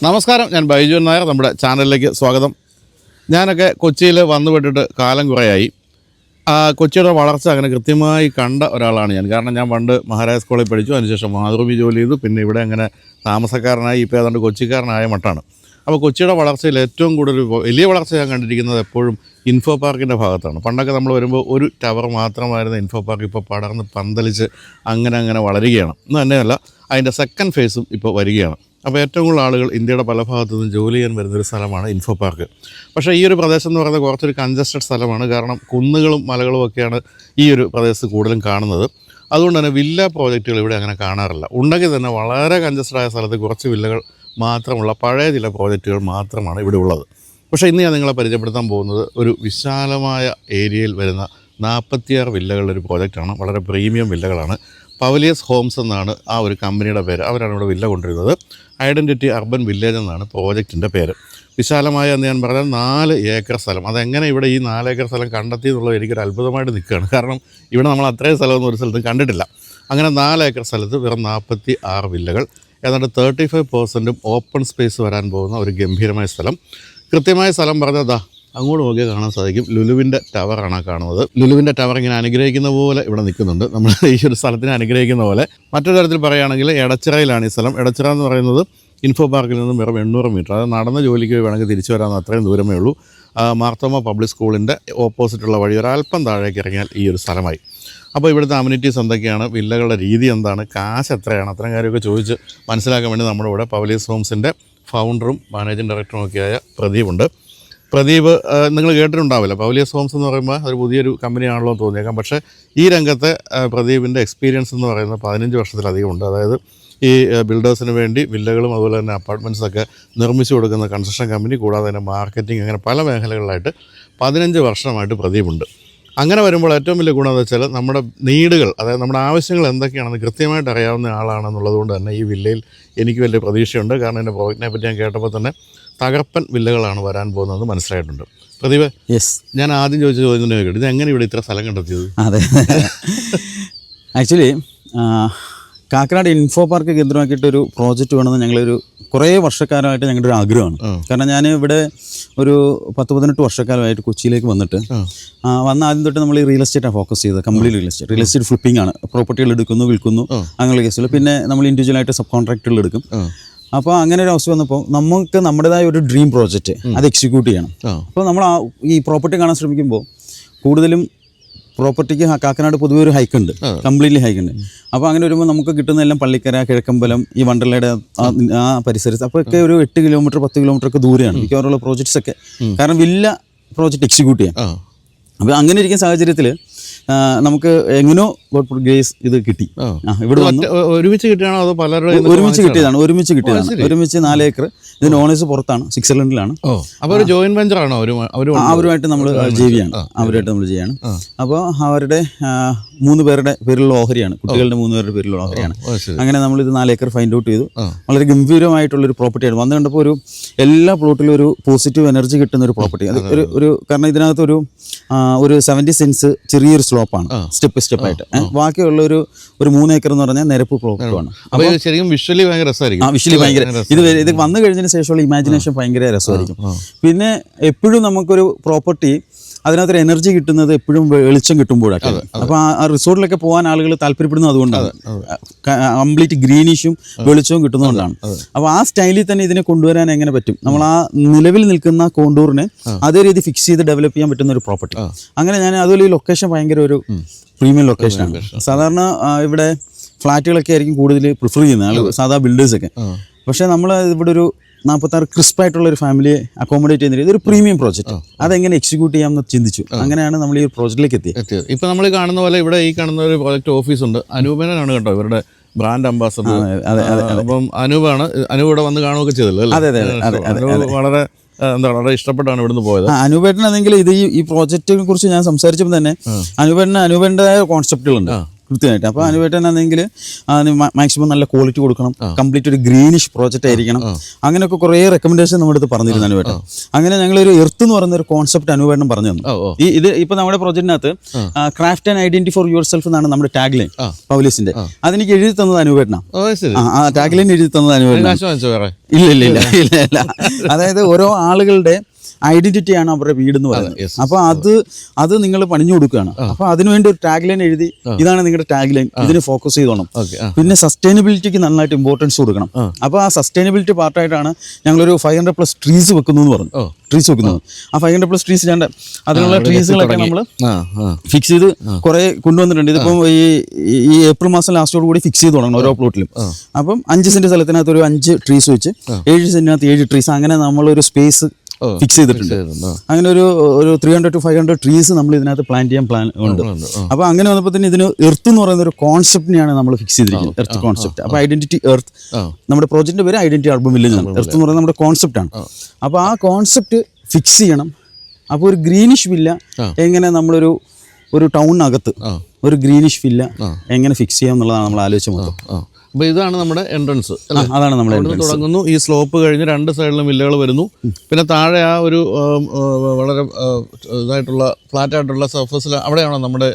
നമസ്കാരം, ഞാൻ ബൈജു നായർ. നമ്മുടെ ചാനലിലേക്ക് സ്വാഗതം. ഞാനൊക്കെ കൊച്ചിയിൽ വന്നുപെട്ടിട്ട് കാലം കുറേയായി. കൊച്ചിയുടെ വളർച്ച അങ്ങനെ കൃത്യമായി കണ്ട ഒരാളാണ് ഞാൻ. കാരണം ഞാൻ പണ്ട് മഹാരാജാസ് കോളേജിൽ പഠിച്ചു, അതിനുശേഷം മാതൃഭൂമി ജോലി ചെയ്തു, പിന്നെ ഇവിടെ അങ്ങനെ താമസക്കാരനായി ഇപ്പോൾ ഏതാണ്ട് കൊച്ചിക്കാരനായ മട്ടാണ്. അപ്പോൾ കൊച്ചിയുടെ വളർച്ചയിൽ ഏറ്റവും കൂടുതൽ വലിയ വളർച്ച ഞാൻ കണ്ടിരിക്കുന്നത് എപ്പോഴും ഇൻഫോ പാർക്കിൻ്റെ ഭാഗത്താണ്. പണ്ടൊക്കെ നമ്മൾ വരുമ്പോൾ ഒരു ടവർ മാത്രമായിരുന്ന ഇൻഫോ പാർക്ക് ഇപ്പോൾ പടർന്ന് പന്തലിച്ച് അങ്ങനെ വളരുകയാണ്. ഇന്ന് തന്നെയല്ല, അതിൻ്റെ സെക്കൻഡ് ഫേസും ഇപ്പോൾ വരികയാണ്. അപ്പോൾ ഏറ്റവും കൂടുതൽ ആളുകൾ ഇന്ത്യയുടെ പല ഭാഗത്തു നിന്നും ജോലി ചെയ്യാൻ വരുന്നൊരു സ്ഥലമാണ് ഇൻഫോ പാർക്ക്. പക്ഷേ ഈ ഒരു പ്രദേശം എന്ന് പറയുന്നത് കുറച്ചൊരു കൺജസ്റ്റഡ് സ്ഥലമാണ്. കാരണം കുന്നുകളും മലകളും ഒക്കെയാണ് ഈ ഒരു പ്രദേശത്ത് കൂടുതലും കാണുന്നത്. അതുകൊണ്ട് തന്നെ വില്ല പ്രോജക്റ്റുകൾ ഇവിടെ അങ്ങനെ കാണാറില്ല. ഉണ്ടെങ്കിൽ തന്നെ വളരെ കൺജസ്റ്റഡായ സ്ഥലത്ത് കുറച്ച് വില്ലകൾ മാത്രമുള്ള പഴയ ചില പ്രോജക്റ്റുകൾ മാത്രമാണ് ഇവിടെ ഉള്ളത്. പക്ഷേ ഇന്ന് ഞാൻ നിങ്ങളെ പരിചയപ്പെടുത്താൻ പോകുന്നത് ഒരു വിശാലമായ ഏരിയയിൽ വരുന്ന 46 വില്ലകളുടെ ഒരു പ്രോജക്റ്റാണ്. വളരെ പ്രീമിയം വില്ലകളാണ്. പവലിയസ് ഹോംസ് എന്നാണ് ആ ഒരു കമ്പനിയുടെ പേര്. അവരാണ് ഇവിടെ വില്ല കൊണ്ടുവരുന്നത്. ഐഡൻറ്റിറ്റി അർബൻ വില്ലേജ് എന്നാണ് പ്രോജക്റ്റിൻ്റെ പേര്. വിശാലമായ എന്ന് ഞാൻ പറഞ്ഞാൽ 4 ഏക്കർ സ്ഥലം. അതെങ്ങനെ ഇവിടെ ഈ 4 ഏക്കർ സ്ഥലം കണ്ടെത്തി എന്നുള്ളത് എനിക്കൊരു അത്ഭുതമായിട്ട് നിൽക്കുകയാണ്. കാരണം ഇവിടെ നമ്മൾ അത്രയും സ്ഥലമൊന്നും ഒരു സ്ഥലത്തും കണ്ടിട്ടില്ല. അങ്ങനെ 4 ഏക്കർ സ്ഥലത്ത് വെറും 46 വില്ലകൾ, ഏതാണ്ട് 35% ഓപ്പൺ സ്പേസ് വരാൻ പോകുന്ന ഒരു ഗംഭീരമായ സ്ഥലം. കൃത്യമായ സ്ഥലം പറഞ്ഞതാ അങ്ങോട്ട് നോക്കിയാൽ കാണാൻ സാധിക്കും. ലുലുവിൻ്റെ ടവറാണ് കാണുന്നത്. ലുലുവിൻ്റെ ടവർ ഇങ്ങനെ അനുഗ്രഹിക്കുന്ന പോലെ ഇവിടെ നിൽക്കുന്നുണ്ട്. നമ്മൾ ഈ ഒരു സ്ഥലത്തിനെ അനുഗ്രഹിക്കുന്ന പോലെ. മറ്റൊരു തരത്തിൽ പറയുകയാണെങ്കിൽ എടച്ചിറയിലാണ് ഈ സ്ഥലം. എടച്ചിറ എന്ന് പറയുന്നത് ഇൻഫോ പാർക്കിൽ നിന്നും വെറും 800 മീറ്റർ, അത് നടന്ന ജോലിക്ക് വേണമെങ്കിൽ തിരിച്ചു വരാമെന്ന് അത്രയും ദൂരമേ ഉള്ളൂ. മാർത്തോമ പബ്ലിക് സ്കൂളിൻ്റെ ഓപ്പോസിറ്റുള്ള വഴി ഒരല്പം താഴേക്ക് ഇറങ്ങിയാൽ ഈ ഒരു സ്ഥലമായി. അപ്പോൾ ഇവിടുത്തെ അമ്യൂണിറ്റീസ് എന്തൊക്കെയാണ്, വില്ലകളുടെ രീതി എന്താണ്, കാശ് എത്രയാണ്, അത്തരം കാര്യമൊക്കെ ചോദിച്ച് മനസ്സിലാക്കാൻ വേണ്ടി നമ്മുടെ ഇവിടെ പവലിയസ് ഹോംസിൻ്റെ ഫൗണ്ടറും മാനേജിംഗ് ഡയറക്ടറും ഒക്കെയായ പ്രദീപുണ്ട്. പ്രദീപ് നിങ്ങൾ കേട്ടിട്ടുണ്ടാവില്ല, പവലിയസ് ഹോംസ് എന്ന് പറയുമ്പോൾ ഒരു പുതിയൊരു കമ്പനിയാണല്ലോ എന്ന് തോന്നിയേക്കാം. പക്ഷേ ഈ രംഗത്തെ പ്രദീപിൻ്റെ എക്സ്പീരിയൻസ് എന്ന് പറയുന്നത് 15 വർഷത്തിലധികം ഉണ്ട്. അതായത് ഈ ബിൽഡേഴ്സിന് വേണ്ടി വില്ലകളും അതുപോലെ തന്നെ അപ്പാർട്ട്മെൻറ്റ്സൊക്കെ നിർമ്മിച്ചു കൊടുക്കുന്ന കൺസ്ട്രക്ഷൻ കമ്പനി, കൂടാതെ തന്നെ മാർക്കറ്റിംഗ്, അങ്ങനെ പല മേഖലകളിലായിട്ട് 15 വർഷമായിട്ട് പ്രദീപുണ്ട്. അങ്ങനെ വരുമ്പോൾ ഏറ്റവും വലിയ ഗുണം എന്ന് വെച്ചാൽ നമ്മുടെ നീഡുകൾ, അതായത് നമ്മുടെ ആവശ്യങ്ങൾ എന്തൊക്കെയാണെന്ന് കൃത്യമായിട്ട് അറിയാവുന്ന ആളാണെന്നുള്ളത് കൊണ്ട് തന്നെ ഈ വില്ലയിൽ എനിക്ക് വലിയ പ്രതീക്ഷയുണ്ട്. കാരണം എൻ്റെ പ്രോജക്റ്റിനെ പറ്റി ഞാൻ കേട്ടപ്പോൾ തന്നെ തകർപ്പൻ വില്ലകളാണ് വരാൻ പോകുന്നത് മനസ്സിലായിട്ടുണ്ട്. പ്രദീപ്, യെസ്, ഞാൻ ആദ്യം ചോദിച്ച ചോദ്യം തന്നെ കേട്ടു, ഇത് എങ്ങനെ ഇവിടെ ഇത്ര സ്ഥലം കണ്ടെത്തിയത്? അതെ, ആക്ച്വലി കാക്കനാട് ഇൻഫോ പാർക്ക് കേന്ദ്രമാക്കിയിട്ടൊരു പ്രോജക്റ്റ് വേണമെന്ന് ഞങ്ങളൊരു കുറേ വർഷക്കാലമായിട്ട് ഞങ്ങളുടെ ഒരു ആഗ്രഹമാണ്. കാരണം ഞാൻ ഇവിടെ ഒരു 10-18 വർഷക്കാലമായിട്ട് കൊച്ചിയിലേക്ക് വന്നിട്ട് വന്ന ആദ്യം തൊട്ട് നമ്മൾ ഈ റിയൽ എസ്റ്റേറ്റാണ് ഫോക്കസ് ചെയ്തത്. കംപ്ലീറ്റ് റിയൽ എസ്റ്റേറ്റ് ഫ്ലിപ്പിംഗ് ആണ്. പ്രോപ്പർട്ടികൾ എടുക്കുന്നു, വിൽക്കുന്നു, അങ്ങനെയുള്ള കേസുകൾ. പിന്നെ നമ്മൾ ഇൻഡിവിജ്വലായിട്ട് സബ് കോൺട്രാക്റ്റുകൾ എടുക്കും. അപ്പോൾ അങ്ങനെ ഒരു അവസ്ഥ വന്നപ്പോൾ നമുക്ക് നമ്മുടേതായ ഒരു ഡ്രീം പ്രോജക്റ്റ് അത് എക്സിക്യൂട്ട് ചെയ്യണം. അപ്പോൾ നമ്മൾ ഈ പ്രോപ്പർട്ടി കാണാൻ ശ്രമിക്കുമ്പോൾ കൂടുതലും പ്രോപ്പർട്ടിക്ക് കാക്കനാട് പൊതുവെ ഒരു ഹൈക്കുണ്ട്, കംപ്ലീറ്റ്ലി ഹൈക്കുണ്ട്. അപ്പോൾ അങ്ങനെ വരുമ്പോൾ നമുക്ക് കിട്ടുന്നതെല്ലാം പള്ളിക്കര, കിഴക്കമ്പലം, ഈ വണ്ടർലയുടെ ആ പരിസരത്ത്. അപ്പോൾ ഒക്കെ ഒരു 8 കിലോമീറ്റർ 10 കിലോമീറ്റർ ഒക്കെ ദൂരെയാണ് മിക്കവാറുള്ള പ്രോജക്ട്സ് ഒക്കെ. കാരണം വില്ല പ്രോജക്റ്റ് എക്സിക്യൂട്ട് ചെയ്യാം. അപ്പോൾ അങ്ങനെ ഇരിക്കുന്ന സാഹചര്യത്തിൽ നമുക്ക് എങ്ങനെയോ ഗ്രേസ് ഇത് കിട്ടി. ഇവിടെ ഒരുമിച്ച് കിട്ടിയാണോ അതോ പലരുടെ ഒരുമിച്ച് കിട്ടിയതാണ്? ഒരുമിച്ച് 4 ഏക്കർ. ഇതിന് ഓണേഴ്സ് പുറത്താണ്, സ്വിറ്റ്സർലൻഡിലാണ്. അപ്പോൾ ഒരു ജോയിന്റ് വെഞ്ചർ ആണോ? അവരുമായിട്ട് നമ്മൾ ചെയ്യാണ്. അപ്പോൾ അവരുടെ 3 പേരുടെ പേരിലുള്ള ഓഹരിയാണ്, കുട്ടികളുടെ 3 പേരുടെ പേരിലുള്ള ഓഹരിയാണ്. അങ്ങനെ നമ്മളിത് 4 ഏക്കർ ഫൈൻഡ് ഔട്ട് ചെയ്തു. വളരെ ഗംഭീരമായിട്ടുള്ളൊരു പ്രോപ്പർട്ടിയാണ്. വന്നു കണ്ടപ്പോൾ എല്ലാ പ്ലോട്ടിലും ഒരു പോസിറ്റീവ് എനർജി കിട്ടുന്ന ഒരു പ്രോപ്പർട്ടി. അത് ഒരു കാരണം ഇതിനകത്ത് ഒരു 70 സെൻസ് ചെറിയൊരു സ്ലോപ്പാണ്, സ്റ്റെപ്പ് ആയിട്ട്. ബാക്കിയുള്ള ഒരു 3 ഏക്കർ എന്ന് പറഞ്ഞാൽ നിരപ്പ് പ്ലോട്ടുമാണ്. അപ്പോൾ ശരിക്കും വിഷ്വലി ഭയങ്കര രസമായിരിക്കും. വിഷ്വലി ഭയങ്കര ഇത് വന്നു കഴിഞ്ഞതിന് ശേഷമുള്ള ഇമാജിനേഷൻ ഭയങ്കര രസമായിരിക്കും. പിന്നെ എപ്പോഴും നമുക്കൊരു പ്രോപ്പർട്ടി അതിനകത്തൊരു എനർജി കിട്ടുന്നത് എപ്പോഴും വെളിച്ചം കിട്ടുമ്പോഴൊക്കെ. അപ്പോൾ ആ റിസോർട്ടിലൊക്കെ പോകാൻ ആളുകൾ താല്പര്യപ്പെടുന്നത് അതുകൊണ്ടാണ്. കംപ്ലീറ്റ് ഗ്രീനിഷും വെളിച്ചവും കിട്ടുന്നതുകൊണ്ടാണ്. അപ്പോൾ ആ സ്റ്റൈലിൽ തന്നെ ഇതിനെ കൊണ്ടുവരാൻ എങ്ങനെ പറ്റും? നമ്മൾ ആ നിലവിൽ നിൽക്കുന്ന കോണ്ടൂറിനെ അതേ രീതി ഫിക്സ് ചെയ്ത് ഡെവലപ്പ് ചെയ്യാൻ പറ്റുന്ന ഒരു പ്രോപ്പർട്ടി. അങ്ങനെ ഞാൻ അതുപോലെ ഈ ലൊക്കേഷൻ ഭയങ്കര ഒരു പ്രീമിയം ലൊക്കേഷനാണ്. സാധാരണ ഇവിടെ ഫ്ലാറ്റുകളൊക്കെ ആയിരിക്കും കൂടുതൽ പ്രിഫർ ചെയ്യുന്നത് ആളുകൾ, സാധാ ബിൽഡേഴ്സൊക്കെ. പക്ഷേ നമ്മൾ ഇവിടെ ഒരു 46 ക്രിസ്പായിട്ടുള്ള ഒരു ഫാമിലിയെ അക്കോമഡേറ്റ് ചെയ്യുന്ന ഇതൊരു പ്രീമിയം പ്രോജക്റ്റ്. അതെങ്ങനെ എക്സിക്യൂട്ട് ചെയ്യാമെന്ന് ചിന്തിച്ചു. അങ്ങനെയാണ് നമ്മൾ ഈ പ്രോജക്റ്റിലേക്ക് എത്തിയത്. ഇപ്പം നമ്മൾ കാണുന്ന പോലെ ഇവിടെ ഈ കാണുന്ന ഒരു പ്രോജക്റ്റ് ഓഫീസുണ്ട്. അനൂപനാണ് കേട്ടോ ഇവരുടെ ബ്രാൻഡ് അംബാസഡർ. അപ്പം അനൂപാണ്. അനൂപ് ഇവിടെ വന്ന് കാണുകയൊക്കെ ചെയ്തല്ലോ? അതെ, വളരെ വളരെ ഇഷ്ടപ്പെട്ടാണ് ഇവിടുന്ന് പോയത്. അനൂപേട്ടനാണെങ്കിൽ ഇത് ഈ പ്രോജക്റ്റിനെ കുറിച്ച് ഞാൻ സംസാരിച്ചപ്പോൾ തന്നെ അനൂപേട്ടൻ്റെ കോൺസെപ്റ്റുകളുണ്ട്. കൃത്യമായിട്ട്. അപ്പോൾ അനുവേട്ടനാണെങ്കിൽ അതിന് മാക്സിമം നല്ല ക്വാളിറ്റി കൊടുക്കണം, കംപ്ലീറ്റ് ഒരു ഗ്രീനിഷ് പ്രോജക്റ്റ് ആയിരിക്കണം, അങ്ങനെയൊക്കെ കുറേ റെക്കമെൻഡേഷൻ നമ്മുടെ അടുത്ത് പറഞ്ഞിരുന്നു അനുവേട്ടൻ. അങ്ങനെ ഞങ്ങളൊരു എർത്ത് എന്ന് പറയുന്ന ഒരു കോൺസെപ്റ്റ് അനുവേട്ടൻ പറഞ്ഞു തന്നു. ഇത് ഇപ്പൊ നമ്മുടെ പ്രോജക്റ്റിനകത്ത് craft and identity for yourself എന്നാണ് നമ്മുടെ ടാഗ് ലൈൻ പൗലീസിന്റെ. അതെനിക്ക് എഴുതി തന്നത് അനുവേട്ടനാ. ആ ടാഗ് ലൈൻ എഴുതി തന്നത് അനുവേട്ടനാ. ഇല്ല. അതായത് ഓരോ ആളുകളുടെ ഐഡന്റിറ്റിയാണ് അവരുടെ വീട് എന്ന് പറയുന്നത്. അപ്പൊ അത് നിങ്ങൾ പണിഞ്ഞു കൊടുക്കുകയാണ്. അപ്പൊ അതിനുവേണ്ടി ഒരു ടാഗ് ലൈൻ എഴുതി, ഇതാണ് നിങ്ങളുടെ ടാഗ് ലൈൻ, ഇതിന് ഫോക്കസ് ചെയ്തോണം. പിന്നെ സസ്റ്റൈനബിലിറ്റിക്ക് നന്നായിട്ട് ഇമ്പോർട്ടൻസ് കൊടുക്കണം. അപ്പൊ ആ സസ്റ്റൈനബിലിറ്റി പാർട്ടായിട്ടാണ് ഞങ്ങളൊരു 500+ ട്രീസ് വെക്കുന്നു എന്ന് പറഞ്ഞു. ട്രീസ് വെക്കുന്നത് ആ 500+ ട്രീസ് ഞാൻ അതിനുള്ള ട്രീസുകളൊക്കെ നമ്മൾ ഫിക്സ് ചെയ്ത് കുറെ കൊണ്ടുവന്നിട്ടുണ്ട്. ഇതിപ്പം ഈ ഏപ്രിൽ മാസം ലാസ്റ്റോട് കൂടി ഫിക്സ് ചെയ്ത് തുടങ്ങണം ഓരോ പ്ലോട്ടിലും. അപ്പം 5 സെന്റ് സ്ഥലത്തിനകത്ത് ഒരു 5 ട്രീസ് വെച്ച് 7 സെന്റിനകത്ത് 7 ട്രീസ്, അങ്ങനെ നമ്മളൊരു സ്പേസ് ഫിക്സ് ചെയ്തിട്ടുണ്ട്. അങ്ങനെ ഒരു 300 to 500 ട്രീസ് നമ്മൾ ഇതിനകത്ത് പ്ലാന്റ് ചെയ്യാൻ പ്ലാൻ ഉണ്ട്. അപ്പോൾ അങ്ങനെ വന്നപ്പോൾ തന്നെ ഇതിന് എർത്ത് എന്ന് പറയുന്ന ഒരു കോൺസെപ്റ്റിനെയാണ് നമ്മൾ ഫിക്സ് ചെയ്തിരിക്കുന്നത്, എർത്ത് കോൺസെപ്റ്റ്. അപ്പോൾ ഐഡന്റിറ്റി എർത്ത്, നമ്മുടെ പ്രോജക്റ്റിന്റെ പേര് ഐഡന്റിറ്റി അർബൻ വില്ലേജ് ആണ്. എർത്ത് എന്ന് പറയുന്നത് നമ്മുടെ കോൺസെപ്റ്റാണ്. അപ്പോൾ ആ കോൺസെപ്റ്റ് ഫിക്സ് ചെയ്യണം. അപ്പോൾ ഒരു ഗ്രീനിഷ് വില്ല എങ്ങനെ ഒരു ടൗണിനകത്ത് ഒരു ഗ്രീനിഷ് വില്ല എങ്ങനെ ഫിക്സ് ചെയ്യാം എന്നുള്ളതാണ് നമ്മൾ ആലോചിച്ച് മൊത്തം. അപ്പോൾ ഇതാണ് നമ്മുടെ എൻട്രൻസ്. അതാണ് നമ്മുടെ തുടങ്ങുന്നു. ഈ സ്ലോപ്പ് കഴിഞ്ഞ് 2 സൈഡിലും വില്ലകൾ വരുന്നു. പിന്നെ താഴെ ആ ഒരു വളരെ ഇതായിട്ടുള്ള ഫ്ലാറ്റ് ആയിട്ടുള്ള സർഫസിൽ അവിടെയാണോ നമ്മുടെ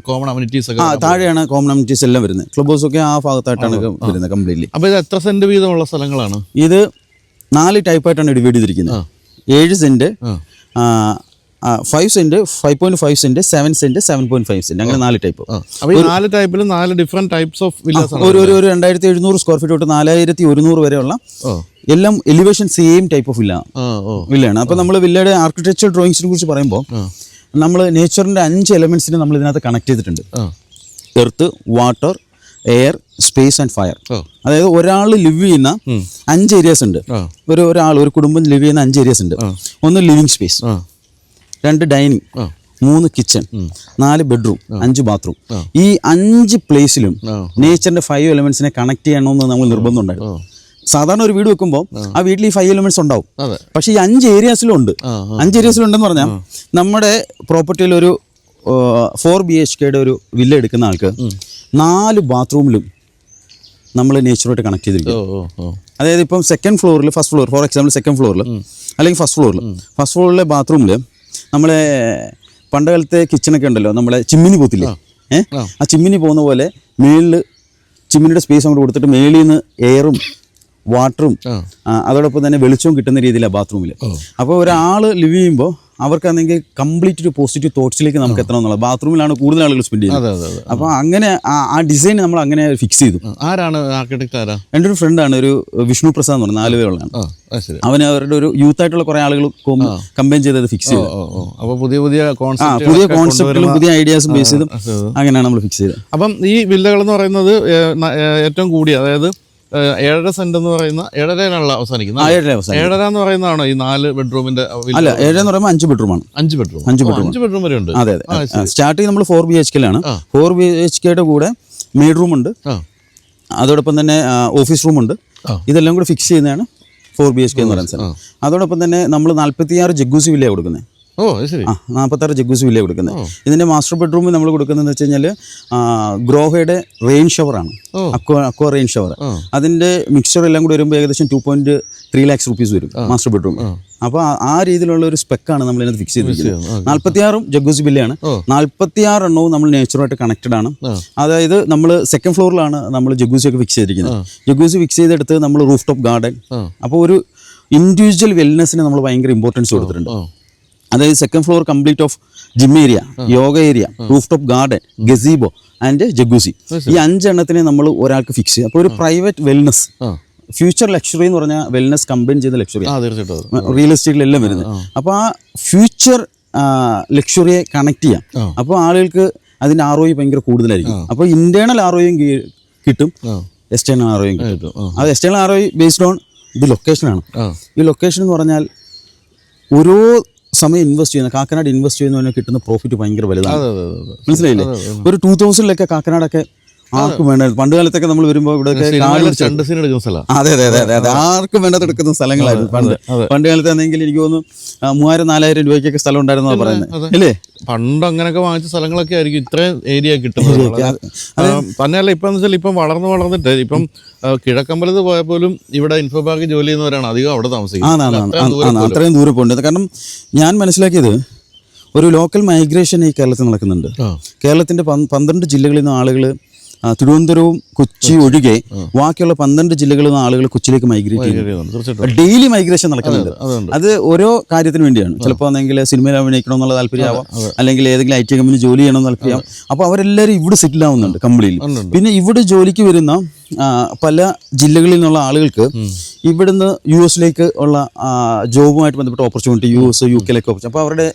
കോമൺ അമ്യൂണിറ്റീസ് ഒക്കെ? താഴെയാണ് കോമൺ അമ്യൂണിറ്റീസ് എല്ലാം വരുന്നത്. ക്ലബ് ഹൗസ് ഒക്കെ ആ ഭാഗത്തായിട്ടാണ് വരുന്നത് കംപ്ലീറ്റ്ലി. അപ്പോൾ ഇത് എത്ര സെന്റ് വീതമുള്ള സ്ഥലങ്ങളാണ്? ഇത് 4 ടൈപ്പായിട്ടാണ് ഡിവൈഡ് ചെയ്തിരിക്കുന്നത്. 7 saint, 5 saint, 5.5 saint, 7 saint, 7.5 saint, അങ്ങനെ 4 ടൈപ്പ്. അപ്പോൾ ഈ 4 ടൈപ്പിൽ 4 ഡിഫറെന്റ് ടൈപ്സ് ഓഫ് വില്ലാസ് ആണ്. ഒരു 2700 സ്ക്വയർ ഫീറ്റ് തൊട്ട് 4100 വരെയുള്ള എല്ലാം എലിവേഷൻ സെയിം ടൈപ്പ് ഓഫ് വില്ലയാണ്. അപ്പോൾ നമ്മൾ വില്ലയുടെ ആർക്കിടെക്ചർ ഡ്രോയിങ്സിനെ കുറിച്ച് പറയുമ്പോൾ നമ്മൾ നേച്ചറിന്റെ 5 എലമെന്റ്സിനെ നമ്മൾ ഇതിനകത്ത് കണക്ട് ചെയ്തിട്ടുണ്ട്. Earth, water, air, space and fire. അതായത് ഒരാൾ ലിവ് ചെയ്യുന്ന 5 ഏരിയാസ് ഉണ്ട്. ഒരു കുടുംബം ലിവ് ചെയ്യുന്ന 5 ഏരിയാസ് ഉണ്ട്. ഒന്ന് living space, 2 dining, 3 kitchen, 4 bedroom, 5 bathroom. ഈ 5 പ്ലേസിലും നേച്ചറിന്റെ 5 എലമെന്റ്സിനെ കണക്ട് ചെയ്യണമെന്ന് നമ്മൾ നിർബന്ധം ഉണ്ടായിരുന്നു. സാധാരണ ഒരു വീട് വെക്കുമ്പോൾ ആ വീട്ടിൽ ഈ 5 എലമെന്റ്സ് ഉണ്ടാവും. പക്ഷേ ഈ 5 ഏരിയാസിലും ഉണ്ട്. 5 ഏരിയാസിലുണ്ടെന്ന് പറഞ്ഞാൽ നമ്മുടെ പ്രോപ്പർട്ടിയിൽ ഒരു 4 BHK ഒരു വില്ല എടുക്കുന്ന ആൾക്ക് 4 ബാത്റൂമിലും നമ്മൾ നേച്ചറുമായിട്ട് കണക്ട് ചെയ്തിരിക്കും. അതായത് ഇപ്പം സെക്കൻഡ് ഫ്ലോറിൽ, first floor, for example second ഫ്ലോറിൽ അല്ലെങ്കിൽ ഫസ്റ്റ് ഫ്ലോറിലെ ബാത്റൂമിൽ നമ്മളെ പണ്ടുകാലത്തെ കിച്ചണൊക്കെ ഉണ്ടല്ലോ, നമ്മളെ ചിമ്മിനി പോത്തില്ലേ, ആ ചിമ്മിനി പോകുന്ന പോലെ മേളിൽ ചിമ്മിനിയുടെ സ്പേസ് അങ്ങോട്ട് കൊടുത്തിട്ട് മേളിൽ നിന്ന് എയറും വാട്ടറും അതോടൊപ്പം തന്നെ വെളിച്ചവും കിട്ടുന്ന രീതിയിലാണ് ബാത്റൂമിൽ. അപ്പോൾ ഒരാൾ ലിവ് ചെയ്യുമ്പോൾ അവർക്കാണെങ്കിൽ കംപ്ലീറ്റ് ഒരു പോസിറ്റീവ് തോട്ട്സിലേക്ക് നമുക്ക് എത്തണം എന്നുള്ളത്. ബാത്റൂമിലാണ് കൂടുതൽ ആളുകൾ സ്പെൻഡ് ചെയ്യുന്നത്. അപ്പോൾ അങ്ങനെ ആ ഡിസൈൻ നമ്മൾ അങ്ങനെ ഫിക്സ് ചെയ്തു. ആരാണ് ആർക്കിടെക്ട്? എൻ്റെ ഒരു ഫ്രണ്ടാണ്, ഒരു വിഷ്ണു പ്രസാദ് എന്ന് പറഞ്ഞ ആലുവയുള്ളതാണ്. അവന് അവരുടെ ഒരു യൂത്ത് ആയിട്ടുള്ള കുറെ ആളുകൾ കമ്പൈൻ ചെയ്ത് ഫിക്സ് ചെയ്തു. അപ്പോൾ പുതിയ കോൺസെപ്റ്റുകളും പുതിയ ഐഡിയാസും ബേസ് ചെയ്തും അങ്ങനെയാണ് നമ്മൾ ഫിക്സ് ചെയ്തത്. അപ്പം ഈ വില്ലകൾ എന്ന് പറയുന്നത് ഏറ്റവും കൂടിയ, അതായത് 7.5 സെന്റ് എന്ന് പറയുന്ന 7.5 അവസാനിക്കുന്നത്. 7.5 എന്ന് പറയുന്നതാണോ ഈ 4 ബെഡ്റൂമിന്റെ? അല്ല, 7 എന്ന് പറയുമ്പോൾ 5 ബെഡ്റൂമാണ്. 5 ബെഡ്റൂം വരെ ഉണ്ട്. അതെ. സ്റ്റാർട്ടിങ് നമ്മൾ 4 BHK-ലാണ്. 4 BHK-യുടെ കൂടെ മെയ്ഡ് റൂം ഉണ്ട്, അതോടൊപ്പം തന്നെ ഓഫീസ് റൂം ഉണ്ട്. ഇതെല്ലാം കൂടെ ഫിക്സ് ചെയ്യുന്നതാണ് 4 BHK എന്ന് പറയുന്നത്. അതോടൊപ്പം തന്നെ നമ്മൾ 46 ജഗ്ഗൂസി വില്ലയാണ് കൊടുക്കുന്നത്. 46 ജഗ്ഗൂസി വില്ല കൊടുക്കുന്നത്. ഇതിന്റെ മാസ്റ്റർ ബെഡ്റൂമിൽ നമ്മൾ കൊടുക്കുന്നതെന്ന് വെച്ച് കഴിഞ്ഞാൽ ഗ്രോഹയുടെ റെയിൻ ഷവറാണ്, അക്വ റെയിൻ ഷവർ. അതിന്റെ മിക്സ്ചർ എല്ലാം കൂടി വരുമ്പോൾ ഏകദേശം 2.3 lakhs rupees വരും മാസ്റ്റർ ബെഡ്റൂം. അപ്പോൾ ആ രീതിയിലുള്ള ഒരു സ്പെക്കാണ് നമ്മൾ ഇതിനകത്ത് ഫിക്സ് ചെയ്തിരിക്കുന്നത്. 46 ജഗ്ഗൂസി വില്ലയാണ്. 46 എണ്ണവും നമ്മൾ നേച്ചറുമായിട്ട് കണക്റ്റഡ് ആണ്. അതായത് നമ്മൾ സെക്കൻഡ് ഫ്ലോറിലാണ് നമ്മൾ ജഗ്ഗൂസി ഒക്കെ ഫിക്സ് ചെയ്തിരിക്കുന്നത്. ജഗ്ഗൂസി ഫിക്സ് ചെയ്തെടുത്ത് നമ്മൾ റൂഫ് ടോപ്പ് ഗാർഡൻ. അപ്പോൾ ഒരു ഇൻഡിവിജ്വൽ വെൽനെസ്സിന് നമ്മൾ ഭയങ്കര ഇമ്പോർട്ടൻസ് കൊടുത്തിട്ടുണ്ട്. അതായത് second floor complete of gym area, yoga area, roof top garden, gazebo and jacuzzi. ഈ 5 എണ്ണത്തിനെ നമ്മൾ ഒരാൾക്ക് ഫിക്സ് ചെയ്യും. അപ്പോൾ ഒരു പ്രൈവറ്റ് വെൽനെസ്, ഫ്യൂച്ചർ ലക്ഷറി എന്ന് പറഞ്ഞാൽ വെൽനെസ് കമ്പൈൻ ചെയ്ത ലക്ഷറി റിയൽ എസ്റ്റേറ്റിലെല്ലാം വരുന്നത്. അപ്പോൾ ആ ഫ്യൂച്ചർ ലക്ഷറിയെ കണക്ട് ചെയ്യാം. അപ്പോൾ ആളുകൾക്ക് അതിൻ്റെ ROI ഭയങ്കര കൂടുതലായിരിക്കും. അപ്പോൾ ഇന്റേണൽ ROI കിട്ടും, എക്സ്റ്റേണൽ ROI കിട്ടും. അത് എക്സ്റ്റേണൽ ROI ബേസ്ഡ് ഓൺ ഇത് ലൊക്കേഷനാണ്. ഈ ലൊക്കേഷൻ എന്ന് പറഞ്ഞാൽ ഓരോ സമയം ഇൻവെസ്റ്റ് ചെയ്യുന്ന, കാക്കനാട് ഇൻവെസ്റ്റ് ചെയ്യുന്നതിന് കിട്ടുന്ന പ്രോഫിറ്റ് ഭയങ്കര വലുതാണ്. മനസ്സിലായില്ലേ? ഒരു 2000-ലൊക്കെ കാക്കനാടൊക്കെ ആർക്കും വേണ്ട. പണ്ട് കാലത്തൊക്കെ നമ്മൾ വരുമ്പോൾ ഇവിടെ രണ്ട് സീൻ എടുക്കുന്ന സ്ഥലം. അതെ അതെ അതെ അതെ അതെ ആർക്കും വേണ്ടാത്ത എടുക്കുന്ന സ്ഥലങ്ങളായിരുന്നു പണ്ട് കാലത്ത് ആണെങ്കിൽ എനിക്ക് തോന്നുന്നു 3,000-4,000 രൂപയ്ക്കൊക്കെ സ്ഥലം ഉണ്ടായിരുന്നാണ് പറയുന്നത് അല്ലേ? പണ്ട് അങ്ങനെയൊക്കെ വാങ്ങിച്ച സ്ഥലങ്ങളൊക്കെ ആയിരിക്കും ഇത്രയും ഏരിയ കിട്ടുന്നത്. തന്നെയല്ല ഇപ്പം എന്ന് വെച്ചാൽ ഇപ്പം വളർന്നിട്ട് ഇപ്പം കിഴക്കമ്പലത്ത് പോയാൽ പോലും ഇവിടെ ഇൻഫോ പാർക്കിൽ ജോലി ചെയ്യുന്നവരാണ് അധികം അവിടെ താമസിക്കുന്നത്. അത്രയും ദൂരം പോകുന്നത്. കാരണം ഞാൻ മനസ്സിലാക്കിയത് ഒരു ലോക്കൽ മൈഗ്രേഷൻ ഈ കേരളത്തിൽ നടക്കുന്നുണ്ട്. കേരളത്തിൻ്റെ 12 ജില്ലകളിൽ നിന്ന് ആളുകൾ തിരുവനന്തപുരവും കൊച്ചി ഒഴികെ ബാക്കിയുള്ള 12 ജില്ലകളിൽ നിന്ന് ആളുകൾ കൊച്ചിയിലേക്ക് മൈഗ്രേറ്റ് ചെയ്യുന്നു. ഡെയിലി മൈഗ്രേഷൻ നടക്കുന്നുണ്ട്. അത് ഓരോ കാര്യത്തിന് വേണ്ടിയാണ്. ചിലപ്പോൾ ആണെങ്കിൽ സിനിമയിൽ അഭിനയിക്കണമെന്നുള്ള താല്പര്യമാവാം, അല്ലെങ്കിൽ ഏതെങ്കിലും IT കമ്പനി ജോലി ചെയ്യണമെന്ന് താല്പര്യം. അപ്പോൾ അവരെല്ലാവരും ഇവിടെ സെറ്റിൽ ആവുന്നുണ്ട് കംപ്ലീറ്റ്ലി. പിന്നെ ഇവിടെ ജോലിക്ക് വരുന്ന പല ജില്ലകളിൽ നിന്നുള്ള ആളുകൾക്ക് ഇവിടുന്ന് US ഉള്ള ജോബുമായിട്ട് ബന്ധപ്പെട്ട ഓപ്പർച്യൂണിറ്റി US UK ഓപ്പർച്യൂണിറ്റി. അപ്പോൾ അവരുടെ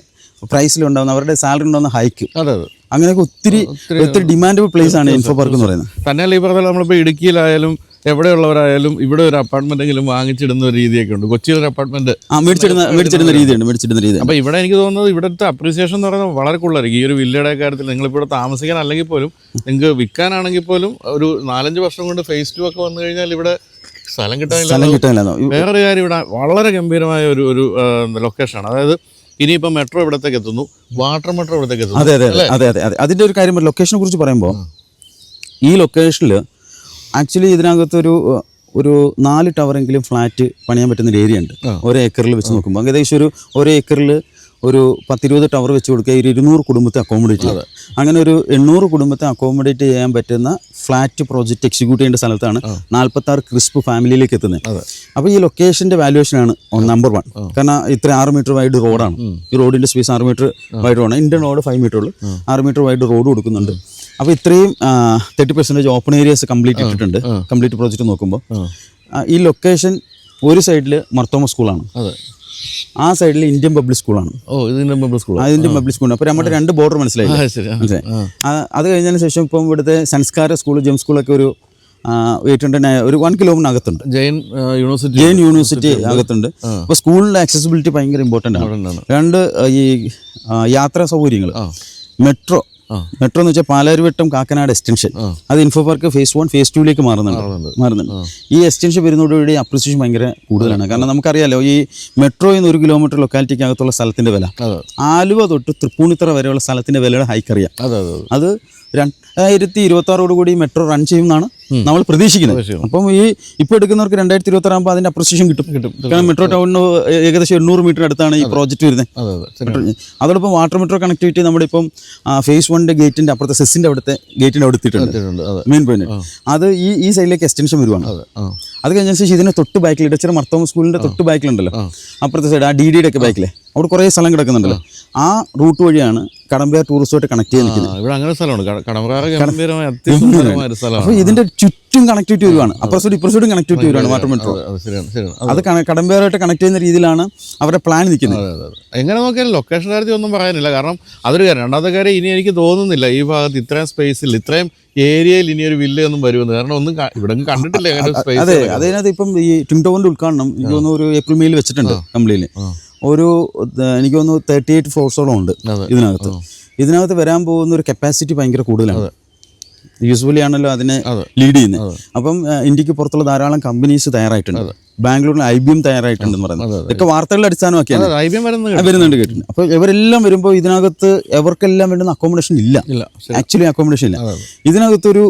പ്രൈസിലുണ്ടാകുന്ന അവരുടെ സാലറി ഉണ്ടാകുന്ന ഹൈക്ക്, അങ്ങനെയൊക്കെ ഒത്തിരി ഡിമാൻഡബിൾ പ്ലേസ് ആണ് ഇൻഫോ പാർക്ക് എന്ന് പറയുന്നത്. തന്നെയല്ല ഈ പറഞ്ഞാൽ നമ്മളിപ്പോൾ ഇടുക്കിയിലായാലും എവിടെയുള്ളവരായാലും ഇവിടെ ഒരു അപ്പാർട്ട്മെന്റെങ്കിലും വാങ്ങിച്ചിടുന്ന ഒരു രീതിയൊക്കെ ഉണ്ട്. കൊച്ചിയിൽ ഒരു അപ്പാർട്ട്മെന്റ് മേടിച്ചിടുന്ന രീതി. അപ്പോൾ ഇവിടെ എനിക്ക് തോന്നുന്നത് ഇവിടുത്തെ അപ്രീസിയേഷൻ എന്ന് പറയുന്നത് വളരെ കൂടുതലായിരിക്കും. ഈ ഒരു വില്ലയുടെ കാര്യത്തിൽ നിങ്ങളിപ്പോൾ ഇവിടെ താമസിക്കാൻ അല്ലെങ്കിൽ പോലും നിങ്ങൾക്ക് വിൽക്കാനാണെങ്കിൽ പോലും ഒരു 4-5 വർഷം കൊണ്ട് phase 2 ഒക്കെ വന്നു കഴിഞ്ഞാൽ ഇവിടെ സ്ഥലം കിട്ടാനില്ല. വേറൊരു കാര്യം, ഇവിടെ വളരെ ഗംഭീരമായ ഒരു ലൊക്കേഷനാണ്. അതായത് ഇനിയിപ്പോൾ മെട്രോ ഇവിടത്തേക്ക് എത്തുന്നു, വാട്ടർ മെട്രോ ഇവിടത്തേക്ക് എത്തുന്നു. അതെ. അതിൻ്റെ ഒരു കാര്യം ലൊക്കേഷനെ കുറിച്ച് പറയുമ്പോൾ ഈ ലൊക്കേഷനിൽ ആക്ച്വലി ഇതിനകത്തൊരു 4 ടവറെങ്കിലും ഫ്ലാറ്റ് പണിയാൻ പറ്റുന്ന ഒരു ഏരിയ ഉണ്ട്. 1 ഏക്കറിൽ വെച്ച് നോക്കുമ്പോൾ ഏകദേശം ഒരു ഏക്കറിൽ ഒരു 10-20 ടവർ വെച്ച് കൊടുക്കുക, 200 കുടുംബത്തെ അക്കോമഡേറ്റ് ചെയ്യുക. അങ്ങനെ ഒരു 800 കുടുംബത്തെ അക്കോമഡേറ്റ് ചെയ്യാൻ പറ്റുന്ന ഫ്ലാറ്റ് പ്രോജക്റ്റ് എക്സിക്യൂട്ട് ചെയ്യേണ്ട സ്ഥലത്താണ് 46 ക്രിസ്പ് ഫാമിലിയിലേക്ക് എത്തുന്നത്. അപ്പോൾ ഈ ലൊക്കേഷൻ്റെ വാല്യുവേഷനാണ് നമ്പർ 1. കാരണം ഇത്ര 6 മീറ്റർ വൈഡ് റോഡാണ്. ഈ റോഡിൻ്റെ സ്പേസ് 6 മീറ്റർ വൈഡ് റോഡാണ്. ഇന്ത്യൻ റോഡ് 5 മീറ്റർ ഉള്ളൂ, 6 മീറ്റർ വൈഡ് റോഡ് കൊടുക്കുന്നുണ്ട്. അപ്പോൾ ഇത്രയും 30% ഓപ്പൺ ഏരിയാസ് കംപ്ലീറ്റ് ഇട്ടിട്ടുണ്ട്. കംപ്ലീറ്റ് പ്രോജക്റ്റ് നോക്കുമ്പോൾ ഈ ലൊക്കേഷൻ ഒരു സൈഡിൽ മർത്തോമ സ്കൂളാണ്, ആ സൈഡിൽ ഇന്ത്യൻ പബ്ലിക് സ്കൂളാണ്. ഇന്ത്യൻ പബ്ലിക് സ്കൂളാണ്. അപ്പോൾ നമ്മുടെ 2 ബോർഡർ മനസ്സിലായി. അത് കഴിഞ്ഞതിന് ശേഷം ഇപ്പം ഇവിടുത്തെ സംസ്കാര സ്കൂൾ, ജെം സ്കൂളൊക്കെ ഒരു 1 കിലോമീറ്റർ അകത്തുണ്ട്. ജെയിൻ യൂണിവേഴ്സിറ്റി അകത്തുണ്ട്. അപ്പോൾ സ്കൂളിൻ്റെ ആക്സസിബിലിറ്റി ഭയങ്കര ഇമ്പോർട്ടൻ്റ് ആണ്. 2 ഈ യാത്രാ സൗകര്യങ്ങൾ, മെട്രോ എന്ന് വെച്ചാൽ പാലാരിവട്ടം കാക്കനാട് എക്സ്റ്റൻഷൻ, അത് ഇൻഫോ പാർക്ക് phase 1 phase 2 മാറുന്നുണ്ട്. ഈ എക്സ്റ്റൻഷൻ വരുന്നതോടുകൂടി അപ്രിസിയേഷൻ ഭയങ്കര കൂടുതലാണ്. കാരണം നമുക്കറിയാലോ ഈ മെട്രോയിൽ നിന്ന് 1 കിലോമീറ്റർ ലൊക്കാലിറ്റിക്ക് അകത്തുള്ള സ്ഥലത്തിന്റെ വില, ആലുവ തൊട്ട് തൃപ്പൂണിത്തറ വരെയുള്ള സ്ഥലത്തിന്റെ വിലയുടെ ഹൈക്ക് അറിയാം. അത് 2026 കൂടി മെട്രോ റൺ ചെയ്യുമെന്നാണ് നമ്മൾ പ്രതീക്ഷിക്കുന്നത്. അപ്പം ഈ ഇപ്പോൾ എടുക്കുന്നവർക്ക് 2026 ആകുമ്പോൾ അതിന്റെ അപ്രിസിയേഷൻ കിട്ടും. കാരണം മെട്രോ ടൗണിന് ഏകദേശം 800 മീറ്റർ അടുത്താണ് ഈ പ്രോജക്റ്റ് വരുന്നത്. അതോടൊപ്പം വാട്ടർ മെട്രോ കണക്ടിവിറ്റി നമ്മുടെ ഇപ്പം phase 1 ഗേറ്റിന്റെ അപ്പുറത്തെ സെസ്സിന്റെ അവിടുത്തെ ഗേറ്റിന്റെ അവിടെ എത്തിയിട്ടുണ്ട്. മെയിൻ പോയിന്റ് അത് ഈ സൈഡിലേക്ക് എക്സ്റ്റൻഷൻ വരുവാണ്. അത് കഴിഞ്ഞ ശേഷം ഇതിന്റെ തൊട്ട് ബാക്കിൽ ഇടച്ചിറ മർത്തോമ സ്കൂളിന്റെ തൊട്ട് ബാക്കിലുണ്ടല്ലോ, അപ്പുറത്തെ സൈഡ് ആ DD ഒക്കെ ബാക്കിലെ അവിടെ കുറേ സ്ഥലം കിടക്കുന്നുണ്ടല്ലോ. ആ റൂട്ട് വഴിയാണ് കടമ്പയാർ ടൂറിസമായിട്ട് കണക്ട് ചെയ്ത് നിൽക്കുന്നത്. അപ്പോൾ ഇതിന്റെ ചുറ്റും കണക്ടിവിറ്റി വരുവാണ്, അപ്പുറത്തോട്ട് ഇപ്പുറത്തോട്ടും കണക്ടിവിറ്റി വരുവാണ് വാട്ടർ മെട്രോ. അത് കടമ്പയാറായിട്ട് കണക്ട് ചെയ്യുന്ന രീതിയിലാണ് അവരുടെ പ്ലാൻ നിൽക്കുന്നത്. എങ്ങനെ നോക്കിയാലും ലൊക്കേഷൻ കാര്യത്തിൽ ഒന്നും പറയാനില്ല. കാരണം അതൊരു കാര്യം. രണ്ടാമത്തെ കാര്യം, ഇനി എനിക്ക് തോന്നുന്നില്ല ഈ ഭാഗത്ത് ഇത്രയും സ്പേസിൽ ഇത്രയും ഏരിയയിൽ ഇനി ഒരു വില്ലയൊന്നും വരുമെന്ന്. കാരണം ഒന്നും ഇവിടെ കണ്ടിട്ടില്ല. അതെ, അതിനകത്ത് ഇപ്പം ഈ ടിങ് ടവറിന്റെ ഉദ്ഘാടനം എനിക്ക് തോന്നുന്നു ഒരു April May വെച്ചിട്ടുണ്ട് കംപ്ലീറ്റ്ലി. എനിക്ക് തോന്നുന്നു 38 ഫ്ലോർസോളം ഉണ്ട് ഇതിനകത്ത് വരാൻ പോകുന്ന ഒരു കപ്പാസിറ്റി ഭയങ്കര കൂടുതലാണ്. യൂസ്വലി ആണല്ലോ അതിനെ ലീഡ് ചെയ്യുന്നത്. അപ്പം ഇന്ത്യക്ക് പുറത്തുള്ള ധാരാളം കമ്പനീസ് തയ്യാറായിട്ടുണ്ട്. ബാംഗ്ലൂരിൽ IBM തയ്യാറായിട്ടുണ്ടെന്ന് പറയുന്നത്. ഇതൊക്കെ വാർത്തകളുടെ അടിസ്ഥാനമാക്കിയാണ് വരുന്നുണ്ട് കേട്ടിട്ടുണ്ട്. അപ്പോൾ ഇവരെല്ലാം വരുമ്പോൾ ഇതിനകത്ത് എവർക്കെല്ലാം വേണ്ടുന്ന അക്കോമഡേഷൻ ഇല്ല. ആക്ച്വലി അക്കോമഡേഷൻ ഇല്ല. ഇതിനകത്തൊരു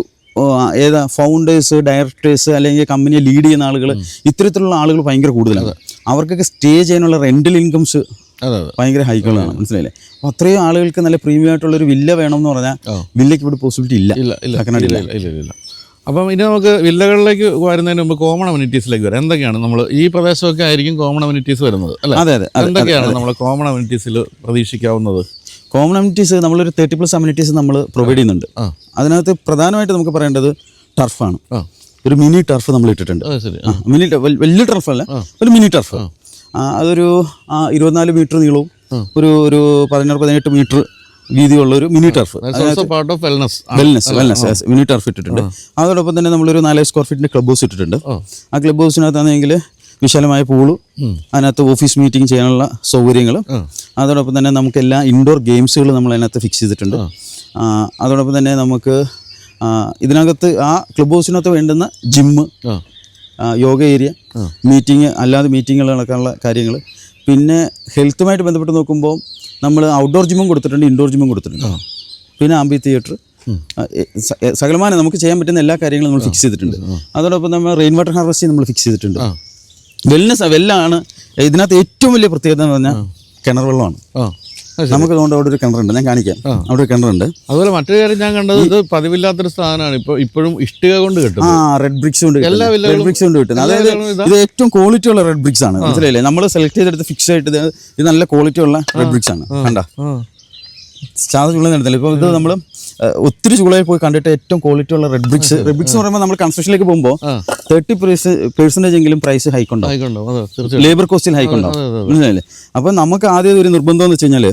ഫൗണ്ടേഴ്സ്, ഡയറക്ടേഴ്സ് അല്ലെങ്കിൽ കമ്പനിയെ ലീഡ് ചെയ്യുന്ന ആളുകൾ, ഇത്തരത്തിലുള്ള ആളുകൾ ഭയങ്കര കൂടുതലാണ്. അവർക്കൊക്കെ സ്റ്റേ ചെയ്യാനുള്ള റെന്റൽ ഇൻകംസ് ഭയങ്കര ഹൈകളാണ്. മനസ്സിലായില്ലേ? അപ്പോൾ അത്രയും ആളുകൾക്ക് നല്ല പ്രീമിയം ആയിട്ടുള്ള ഒരു വില്ല വേണം എന്ന് പറഞ്ഞാൽ വില്ലയ്ക്ക് ഇവിടെ പോസിബിലിറ്റി ഇല്ല. അപ്പം ഇനി നമുക്ക് വില്ലകളിലേക്ക് വരുന്നതിന് മുമ്പ് കോമൺ അമ്യൂണിറ്റീസിലേക്ക് വരാം. എന്തൊക്കെയാണ് നമ്മൾ ഈ പ്രദേശമൊക്കെ ആയിരിക്കും കോമൺ അമ്യൂണിറ്റീസ് വരുന്നത് അല്ലേ? അതെ. എന്തൊക്കെയാണ് നമ്മൾ കോമൺ അമ്യൂണിറ്റീസിൽ പ്രതീക്ഷിക്കാവുന്നത്? കോമൺ അമ്യൂണിറ്റീസ് നമ്മളൊരു 30+ അമ്യൂണിറ്റീസ് നമ്മൾ പ്രൊവൈഡ് ചെയ്യുന്നുണ്ട്. അതിനകത്ത് പ്രധാനമായിട്ട് നമുക്ക് പറയേണ്ടത് ടർഫാണ്. ഒരു മിനി ടർഫ് നമ്മൾ ഇട്ടിട്ടുണ്ട്. വലിയ ടർഫല്ല, ഒരു മിനി ടർഫ്. അതൊരു 24 മീറ്റർ നീളവും ഒരു 16-18 മീറ്റർ വീതിയുള്ള ഒരു mini turf. Wellness mini turf ഇട്ടിട്ടുണ്ട്. അതോടൊപ്പം തന്നെ നമ്മളൊരു 4 സ്ക്വയർ ഫീറ്റിന്റെ ക്ലബ് ഹൗസ് ഇട്ടിട്ടുണ്ട്. ആ ക്ലബ് ഹൗസിനകത്താണെങ്കിൽ വിശാലമായ പൂള്, അതിനകത്ത് ഓഫീസ് മീറ്റിംഗ് ചെയ്യാനുള്ള സൗകര്യങ്ങൾ, അതോടൊപ്പം തന്നെ നമുക്ക് എല്ലാ ഇൻഡോർ ഗെയിംസുകൾ നമ്മൾ അതിനകത്ത് ഫിക്സ് ചെയ്തിട്ടുണ്ട്. അതോടൊപ്പം തന്നെ നമുക്ക് ഇതിനകത്ത് ആ ക്ലബ് ഹൗസിനകത്ത് വേണ്ടുന്ന ജിമ്മ്, യോഗ ഏരിയ, മീറ്റിംഗ്, അല്ലാതെ മീറ്റിങ്ങുകൾ നടക്കാനുള്ള കാര്യങ്ങൾ, പിന്നെ ഹെൽത്തുമായിട്ട് ബന്ധപ്പെട്ട് നോക്കുമ്പോൾ നമ്മൾ ഔട്ട്ഡോർ ജിമ്മും കൊടുത്തിട്ടുണ്ട്, ഇൻഡോർ ജിമ്മും കൊടുത്തിട്ടുണ്ട്. പിന്നെ ആംബി തിയേറ്റർ, സകലമാനം നമുക്ക് ചെയ്യാൻ പറ്റുന്ന എല്ലാ കാര്യങ്ങളും നമ്മൾ ഫിക്സ് ചെയ്തിട്ടുണ്ട്. അതോടൊപ്പം നമ്മൾ റെയിൻ വാട്ടർ ഹാർവെസ്റ്റിംഗ് നമ്മൾ ഫിക്സ് ചെയ്തിട്ടുണ്ട്. വെല്ലാണ് ഇതിനകത്ത് ഏറ്റവും വലിയ പ്രത്യേകത എന്ന് പറഞ്ഞാൽ കിണർ വെള്ളമാണ്. നമുക്ക് അതുകൊണ്ട് അവിടെ ഒരു കിണറുണ്ട്, ഞാൻ കാണിക്കാം. അവിടെ ഒരു കിണറുണ്ട്. അതുപോലെ മറ്റൊരു കാര്യം ഞാൻ കണ്ടത്, ഇത് പതിവില്ലാത്തൊരു സാധനമാണ്. ഇപ്പോഴും ഇഷ്ടിക കൊണ്ട് കിട്ടും. റെഡ് ബ്രിക്സ് കൊണ്ട് റെഡ് ബ്രിക്സ് കൊണ്ട് കിട്ടുന്നത്. അതായത് ഇത് ഏറ്റവും ക്വാളിറ്റി ഉള്ള റെഡ് ബ്രിക്സ് ആണ്, മനസ്സിലായില്ലേ? നമ്മൾ സെലക്ട് ചെയ്തെടുത്ത് ഫിക്സ് ആയിട്ട് ഇത് നല്ല ക്വാളിറ്റി ഉള്ള റെഡ് ബ്രിക്സ് ആണ്. കണ്ട സാധാ ചുള്ള നടത്തില്ല. ഇപ്പോൾ ഇത് നമ്മൾ ഒത്തിരി ചുളയിൽ പോയി കണ്ടിട്ട് ഏറ്റവും ക്വാളിറ്റി ഉള്ള റെഡ് ബ്രിക്സ് എന്ന് പറയുമ്പോൾ നമ്മൾ കൺസ്ട്രക്ഷനിലേക്ക് പോകുമ്പോൾ 30% എങ്കിലും പ്രൈസ് ഹൈക്ക് ഉണ്ടാവും, ലേബർ കോസ്റ്റിൽ ഹൈക്ക് ഉണ്ടാവും, മനസ്സിലായില്ലേ? അപ്പം നമുക്ക് ആദ്യം ഒരു നിർബന്ധം എന്ന് വെച്ച് കഴിഞ്ഞാൽ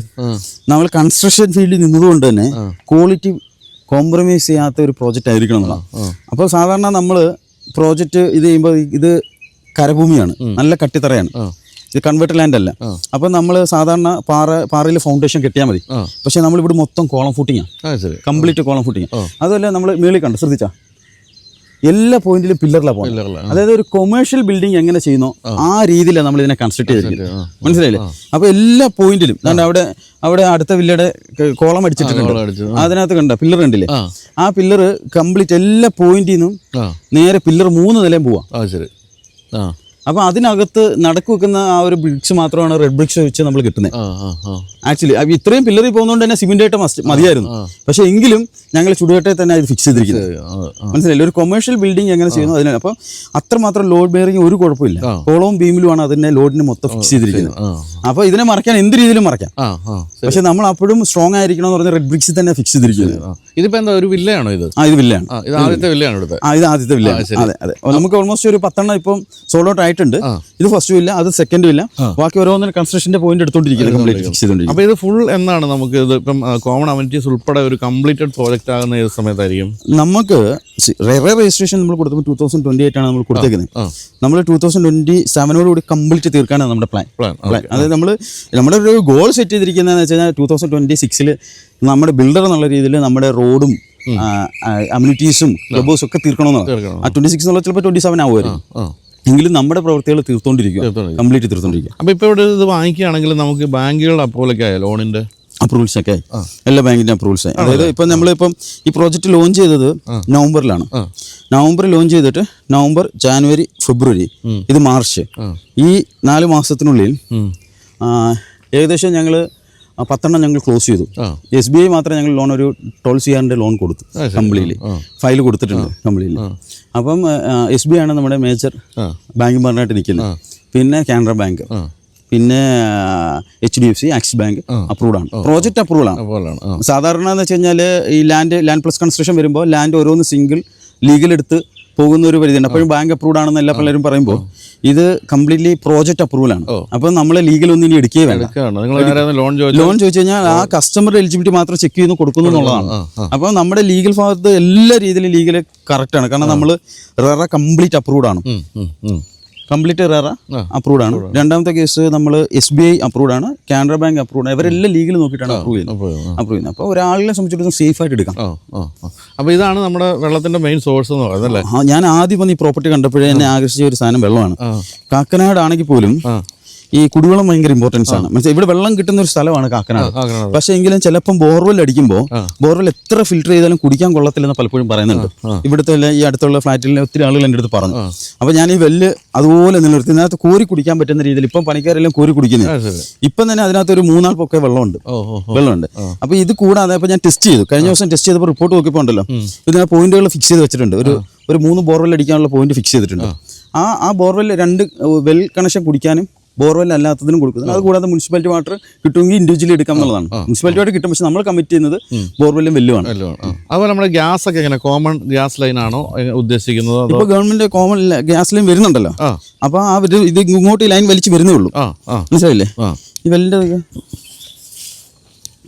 നമ്മൾ കൺസ്ട്രക്ഷൻ ഫീൽഡിൽ നിന്നതുകൊണ്ട് തന്നെ ക്വാളിറ്റി കോംപ്രമൈസ് ചെയ്യാത്ത ഒരു പ്രോജക്റ്റ് ആയിരിക്കണം എന്നുള്ളതാണ്. അപ്പോൾ സാധാരണ നമ്മൾ പ്രോജക്റ്റ് ഇത് ചെയ്യുമ്പോൾ ഇത് കരഭൂമിയാണ്, നല്ല കട്ടിത്തറയാണ്, ഇത് കൺവേർട്ടർ ലാൻഡ് അല്ല. അപ്പം നമ്മൾ സാധാരണ പാറയിൽ ഫൗണ്ടേഷൻ കെട്ടിയാൽ മതി. പക്ഷെ നമ്മളിവിടെ മൊത്തം കോളം ഫൂട്ടിങ്ങാണ്, കംപ്ലീറ്റ് കോളം ഫൂട്ടിങ്. അതുമല്ല നമ്മൾ മേളിൽ കണ്ട് ശ്രദ്ധിച്ചാ എല്ലാ പോയിന്റിലും പില്ലറിലാണ് പോകുന്നത്. അതായത് ഒരു കൊമേഴ്ഷ്യൽ ബിൽഡിംഗ് എങ്ങനെ ചെയ്യുന്നോ ആ രീതിയിലാണ് നമ്മൾ ഇതിനെ കൺസ്ട്രക്ട് ചെയ്തിരിക്കുന്നത്, മനസ്സിലായില്ലേ? അപ്പോൾ എല്ലാ പോയിന്റിലും അവിടെ അടുത്ത വില്ലയുടെ കോളം അടിച്ചിട്ടുണ്ട്, അതിനകത്ത് കണ്ട പില്ലർ കണ്ടില്ലേ? ആ പില്ലർ കംപ്ലീറ്റ് എല്ലാ പോയിന്റിൽ നിന്നും നേരെ പില്ലർ 3 നിലയും പോവാം. അപ്പോൾ അതിനകത്ത് നടക്കു വെക്കുന്ന ആ ഒരു ബ്രിക്സ് മാത്രമാണ് റെഡ് ബ്രിക്സ് വെച്ച് നമ്മൾ കിട്ടുന്നത്. ആക്ച്വലി ഇത്രയും പില്ലറിൽ പോകുന്നതുകൊണ്ട് തന്നെ സിമെന്റ് ആയിട്ട് മതിയായിരുന്നു. പക്ഷേ എങ്കിലും ഞങ്ങൾ ചുടുകട്ടയിൽ തന്നെ ഇത് ഫിക്സ് ചെയ്തിരിക്കുന്നത്, മനസ്സിലായില്ലേ? ഒരു കൊമേഴ്ഷ്യൽ ബിൽഡിംഗ് എങ്ങനെ ചെയ്യുന്നു അതിനാണ്. അപ്പോൾ അത്രമാത്രം ലോഡ് ബെയറിംഗ് ഒരു കുഴപ്പമില്ല. കോളവും ബീമിലുമാണ് അതിന്റെ ലോഡിനെ മൊത്തം ഫിക്സ് ചെയ്തിരിക്കുന്നത്. അപ്പോൾ ഇതിനെ മറയ്ക്കാൻ എന്ത് രീതിയിലും മറയ്ക്കാം. പക്ഷെ നമ്മൾ അപ്പോഴും സ്ട്രോങ് ആയിരിക്കണം എന്ന് പറഞ്ഞ റെഡ് ബ്രിക്സിൽ തന്നെ ഫിക്സ് ചെയ്തിരിക്കുന്നത്. ഇതിപ്പോ എന്താ ഒരു വില്ലയാണോ ഇത്? ഇത് വില്ലയാണ്. ഇത് ആദ്യത്തെ വില്ലയാണ് ഇത് ആദ്യത്തെ വില്ലയാണ്. അതെ. നമുക്ക് ഓൾമോസ്റ്റ് ഒരു 10 എണ്ണം ഇപ്പം സോൾഡ് ഔട്ട് ആയിട്ടുണ്ട്. ഇത് ഫസ്റ്റ് വില്ല, അത് സെക്കൻഡ് വില്ല, ബാക്കി ഓരോന്നിനും കൺസ്ട്രക്ഷന്റെ പോയിന്റ് എടുത്തോണ്ടിരിക്കുന്നത്, കംപ്ലീറ്റ് ഫിക്സ് ചെയ്തോണ്ടിരിക്കും. അപ്പോൾ ഇത് ഫുൾ എന്നാണ് നമുക്ക് ഇത് ഇപ്പം കോമൺ അമ്യൂണിറ്റീസ് ഉൾപ്പെടെ ഒരു കംപ്ലീറ്റഡ് പ്രോജക്റ്റ് ആകുന്ന ഏത് സമയത്തായിരിക്കും? നമുക്ക് റെയർ രജിസ്ട്രേഷൻ നമ്മൾ കൊടുത്തപ്പോൾ 2028 ആണ് നമ്മൾ കൊടുത്തേക്കുന്നത്. നമ്മൾ 2027 കംപ്ലീറ്റ് തീർക്കാനാണ് നമ്മുടെ പ്ലാൻ. അതായത് നമ്മുടെ ഒരു ഗോൾ സെറ്റ് ചെയ്തിരിക്കുന്നതെന്ന് വെച്ച് കഴിഞ്ഞാൽ 2026 നമ്മുടെ ബിൽഡർ എന്നുള്ള രീതിയിൽ നമ്മുടെ റോഡും അമ്യൂണിറ്റീസും ക്ലബ് ഹൗസും ഒക്കെ തീർക്കണമെന്നാണ്. ആ 26 എന്നുള്ള ചിലപ്പോൾ 27 ആവുമായിരുന്നു. എങ്കിലും നമ്മുടെ പ്രവൃത്തികൾ തീർത്തോണ്ടിരിക്കും, കംപ്ലീറ്റ് തീർത്തോണ്ടിരിക്കും. അപ്പോൾ ഇപ്പോൾ ഇവിടെ ഇത് വാങ്ങിക്കുകയാണെങ്കിൽ നമുക്ക് ബാങ്കുകളുടെ അപ്രൂവലൊക്കെ ആയ ലോണിൻ്റെ അപ്രൂവൽസ് ഒക്കെ ആയി, എല്ലാ ബാങ്കിൻ്റെ അപ്രൂവൽസ് ആയി. അതായത് ഇപ്പം നമ്മളിപ്പം ഈ പ്രോജക്റ്റ് ലോഞ്ച് ചെയ്തത് നവംബറിലാണ്. നവംബറിൽ ലോഞ്ച് ചെയ്തിട്ട് നവംബർ, ജാനുവരി, ഫെബ്രുവരി, ഇത് മാർച്ച്, ഈ 4 മാസത്തിനുള്ളിൽ ഏകദേശം ഞങ്ങൾ 10 എണ്ണം ഞങ്ങൾ ക്ലോസ് ചെയ്തു. SBI മാത്രമേ ഞങ്ങൾ ലോൺ ഒരു 12 CR ലോൺ കൊടുത്തു, കംപ്ലീറ്റ്ലി ഫയൽ കൊടുത്തിട്ടുണ്ട് കംപ്ലീറ്റ്ലി. അപ്പം SBI ആണ് നമ്മുടെ മേജർ ബാങ്കിങ് പറഞ്ഞായിട്ട് നിൽക്കുന്നത്. പിന്നെ കാനറ ബാങ്ക്, പിന്നെ HDFC, ആക്സിസ് ബാങ്ക് അപ്രൂവ്ഡ് ആണ്. പ്രോജക്റ്റ് അപ്രൂവൽ ആണ്. സാധാരണ എന്ന് വെച്ച് കഴിഞ്ഞാൽ ഈ ലാൻഡ് പ്ലസ് കൺസ്ട്രക്ഷൻ വരുമ്പോൾ ലാൻഡ് ഓരോന്ന് സിംഗിൾ ലീഗൽ എടുത്ത് പോകുന്ന ഒരു പരിധിയുണ്ട്. അപ്പോഴും ബാങ്ക് അപ്രൂവ്ഡ് ആണെന്ന് എല്ലാ പലരും പറയുമ്പോൾ ഇത് കംപ്ലീറ്റ്ലി പ്രോജക്റ്റ് അപ്രൂവൽ ആണ്. അപ്പം നമ്മൾ ലീഗൽ ഒന്നും ഇനി എടുക്കുകയേ വേണ്ട. ലോൺ ചോദിച്ചു കഴിഞ്ഞാൽ ആ കസ്റ്റമറുടെ എലിജിബിലിറ്റി മാത്രം ചെക്ക് ചെയ്യുന്നു കൊടുക്കുന്നു എന്നുള്ളതാണ്. അപ്പം നമ്മുടെ ലീഗൽ ഭാഗത്ത് എല്ലാ രീതിയിലും ലീഗൽ കറക്റ്റ് ആണ്. കാരണം നമ്മൾ റെറ കംപ്ലീറ്റ് അപ്രൂവ്ഡ് ആണ്, കംപ്ലീറ്റ് റെറ അപ്രൂവ്ഡ് ആണ്. രണ്ടാമത്തെ കേസ് നമ്മൾ SBI അപ്രൂവ്ഡ് ആണ്, കാനറ ബാങ്ക് അപ്രൂവ്ഡ് ആണ്. ഇവരെല്ലാം ലീഗൽ നോക്കിയിട്ടാണ് അപ്രൂവ് ചെയ്യുന്നത്. അപ്പോൾ ഒരാളിനെ സംബന്ധിച്ചിടത്തോളം സേഫ് ആയിട്ട് എടുക്കാം. അപ്പോൾ ഇതാണ് നമ്മുടെ വെള്ളത്തിന്റെ മെയിൻ സോഴ്സ് എന്ന് പറയുന്നത്. ഞാൻ ആദ്യം വന്ന് ഈ പ്രോപ്പർട്ടി കണ്ടപ്പോഴേ എന്നെ ആകർഷിച്ച ഒരു സാധനം വെള്ളമാണ്. കാക്കനാട് ആണെങ്കിൽ പോലും ഈ കുടിവെള്ളം ഭയങ്കര ഇമ്പോർട്ടൻസ് ആണ്. മനസ്സിലായി, ഇവിടെ വെള്ളം കിട്ടുന്ന ഒരു സ്ഥലമാണ് കാക്കനാട്. പക്ഷേ എങ്കിലും ചിലപ്പം ബോർവെൽ അടിക്കുമ്പോൾ ബോർവെൽ എത്ര ഫിൽറ്റർ ചെയ്താലും കുടിക്കാൻ കൊള്ളത്തില്ലെന്ന് പലപ്പോഴും പറയുന്നുണ്ട്. ഇവിടുത്തെ ഈ അടുത്തുള്ള ഫ്ലാറ്റിലെ ഒത്തിരി ആളുകൾ എൻ്റെ അടുത്ത് പറഞ്ഞു. അപ്പോൾ ഞാൻ ഈ വെല്ല് അതുപോലെ നിലനിർത്തി ഇതിനകത്ത് കോരി കുടിക്കാൻ പറ്റുന്ന രീതിയിൽ ഇപ്പം പണിക്കാരെല്ലാം കോരി കുടിക്കുന്നത്. ഇപ്പം തന്നെ അതിനകത്ത് ഒരു 3-4 പൊക്കെ വെള്ളമുണ്ട്. അപ്പോൾ ഇത് കൂടാതെ ഇപ്പോൾ ഞാൻ ടെസ്റ്റ് ചെയ്തു, കഴിഞ്ഞ ദിവസം ടെസ്റ്റ് ചെയ്തപ്പോൾ റിപ്പോർട്ട് നോക്കിയപ്പോൾ ഉണ്ടല്ലോ ഇതിന് പോയിന്റുകൾ ഫിക്സ് ചെയ്ത് വെച്ചിട്ടുണ്ട്. ഒരു 3 ബോർവെൽ അടിക്കാനുള്ള പോയിന്റ് ഫിക്സ് ചെയ്തിട്ടുണ്ട്. ആ ബോർവെൽ 2 വെൽ കണക്ഷൻ കുടിക്കാനും ബോർവെൽ അല്ലാത്തതിനും കൊടുക്കുന്നത്. അത് കൂടാതെ മുനിസിപ്പാലിറ്റി വാട്ടർ കിട്ടുമെങ്കിൽ ഇൻഡിവിജ്വലി എടുക്കാം എന്നുള്ളതാണ്. മുനിസിപ്പാലിറ്റി വാട്ടർ കിട്ടും, പക്ഷെ നമ്മൾ കമ്മിറ്റ് ചെയ്യുന്നത് ബോർവെല്ലും വെല്ലുമാണ്. അതുപോലെ നമ്മുടെ ഗ്യാസ് ഒക്കെ എങ്ങനെ കോമൺ ഗ്യാസ് ലൈൻ ആണോ ഉദ്ദേശിക്കുന്നത്? ഇപ്പോൾ ഗവൺമെന്റ് കോമൺ ഗ്യാസ് ലൈൻ വരുന്നുണ്ടല്ലോ. അപ്പോൾ ആ ഇത് ഇങ്ങോട്ട് ലൈൻ വലിച്ച് വരുന്നേ ഉള്ളൂ, മനസ്സിലായില്ലേ? ഈ വെല്ലിൻ്റെ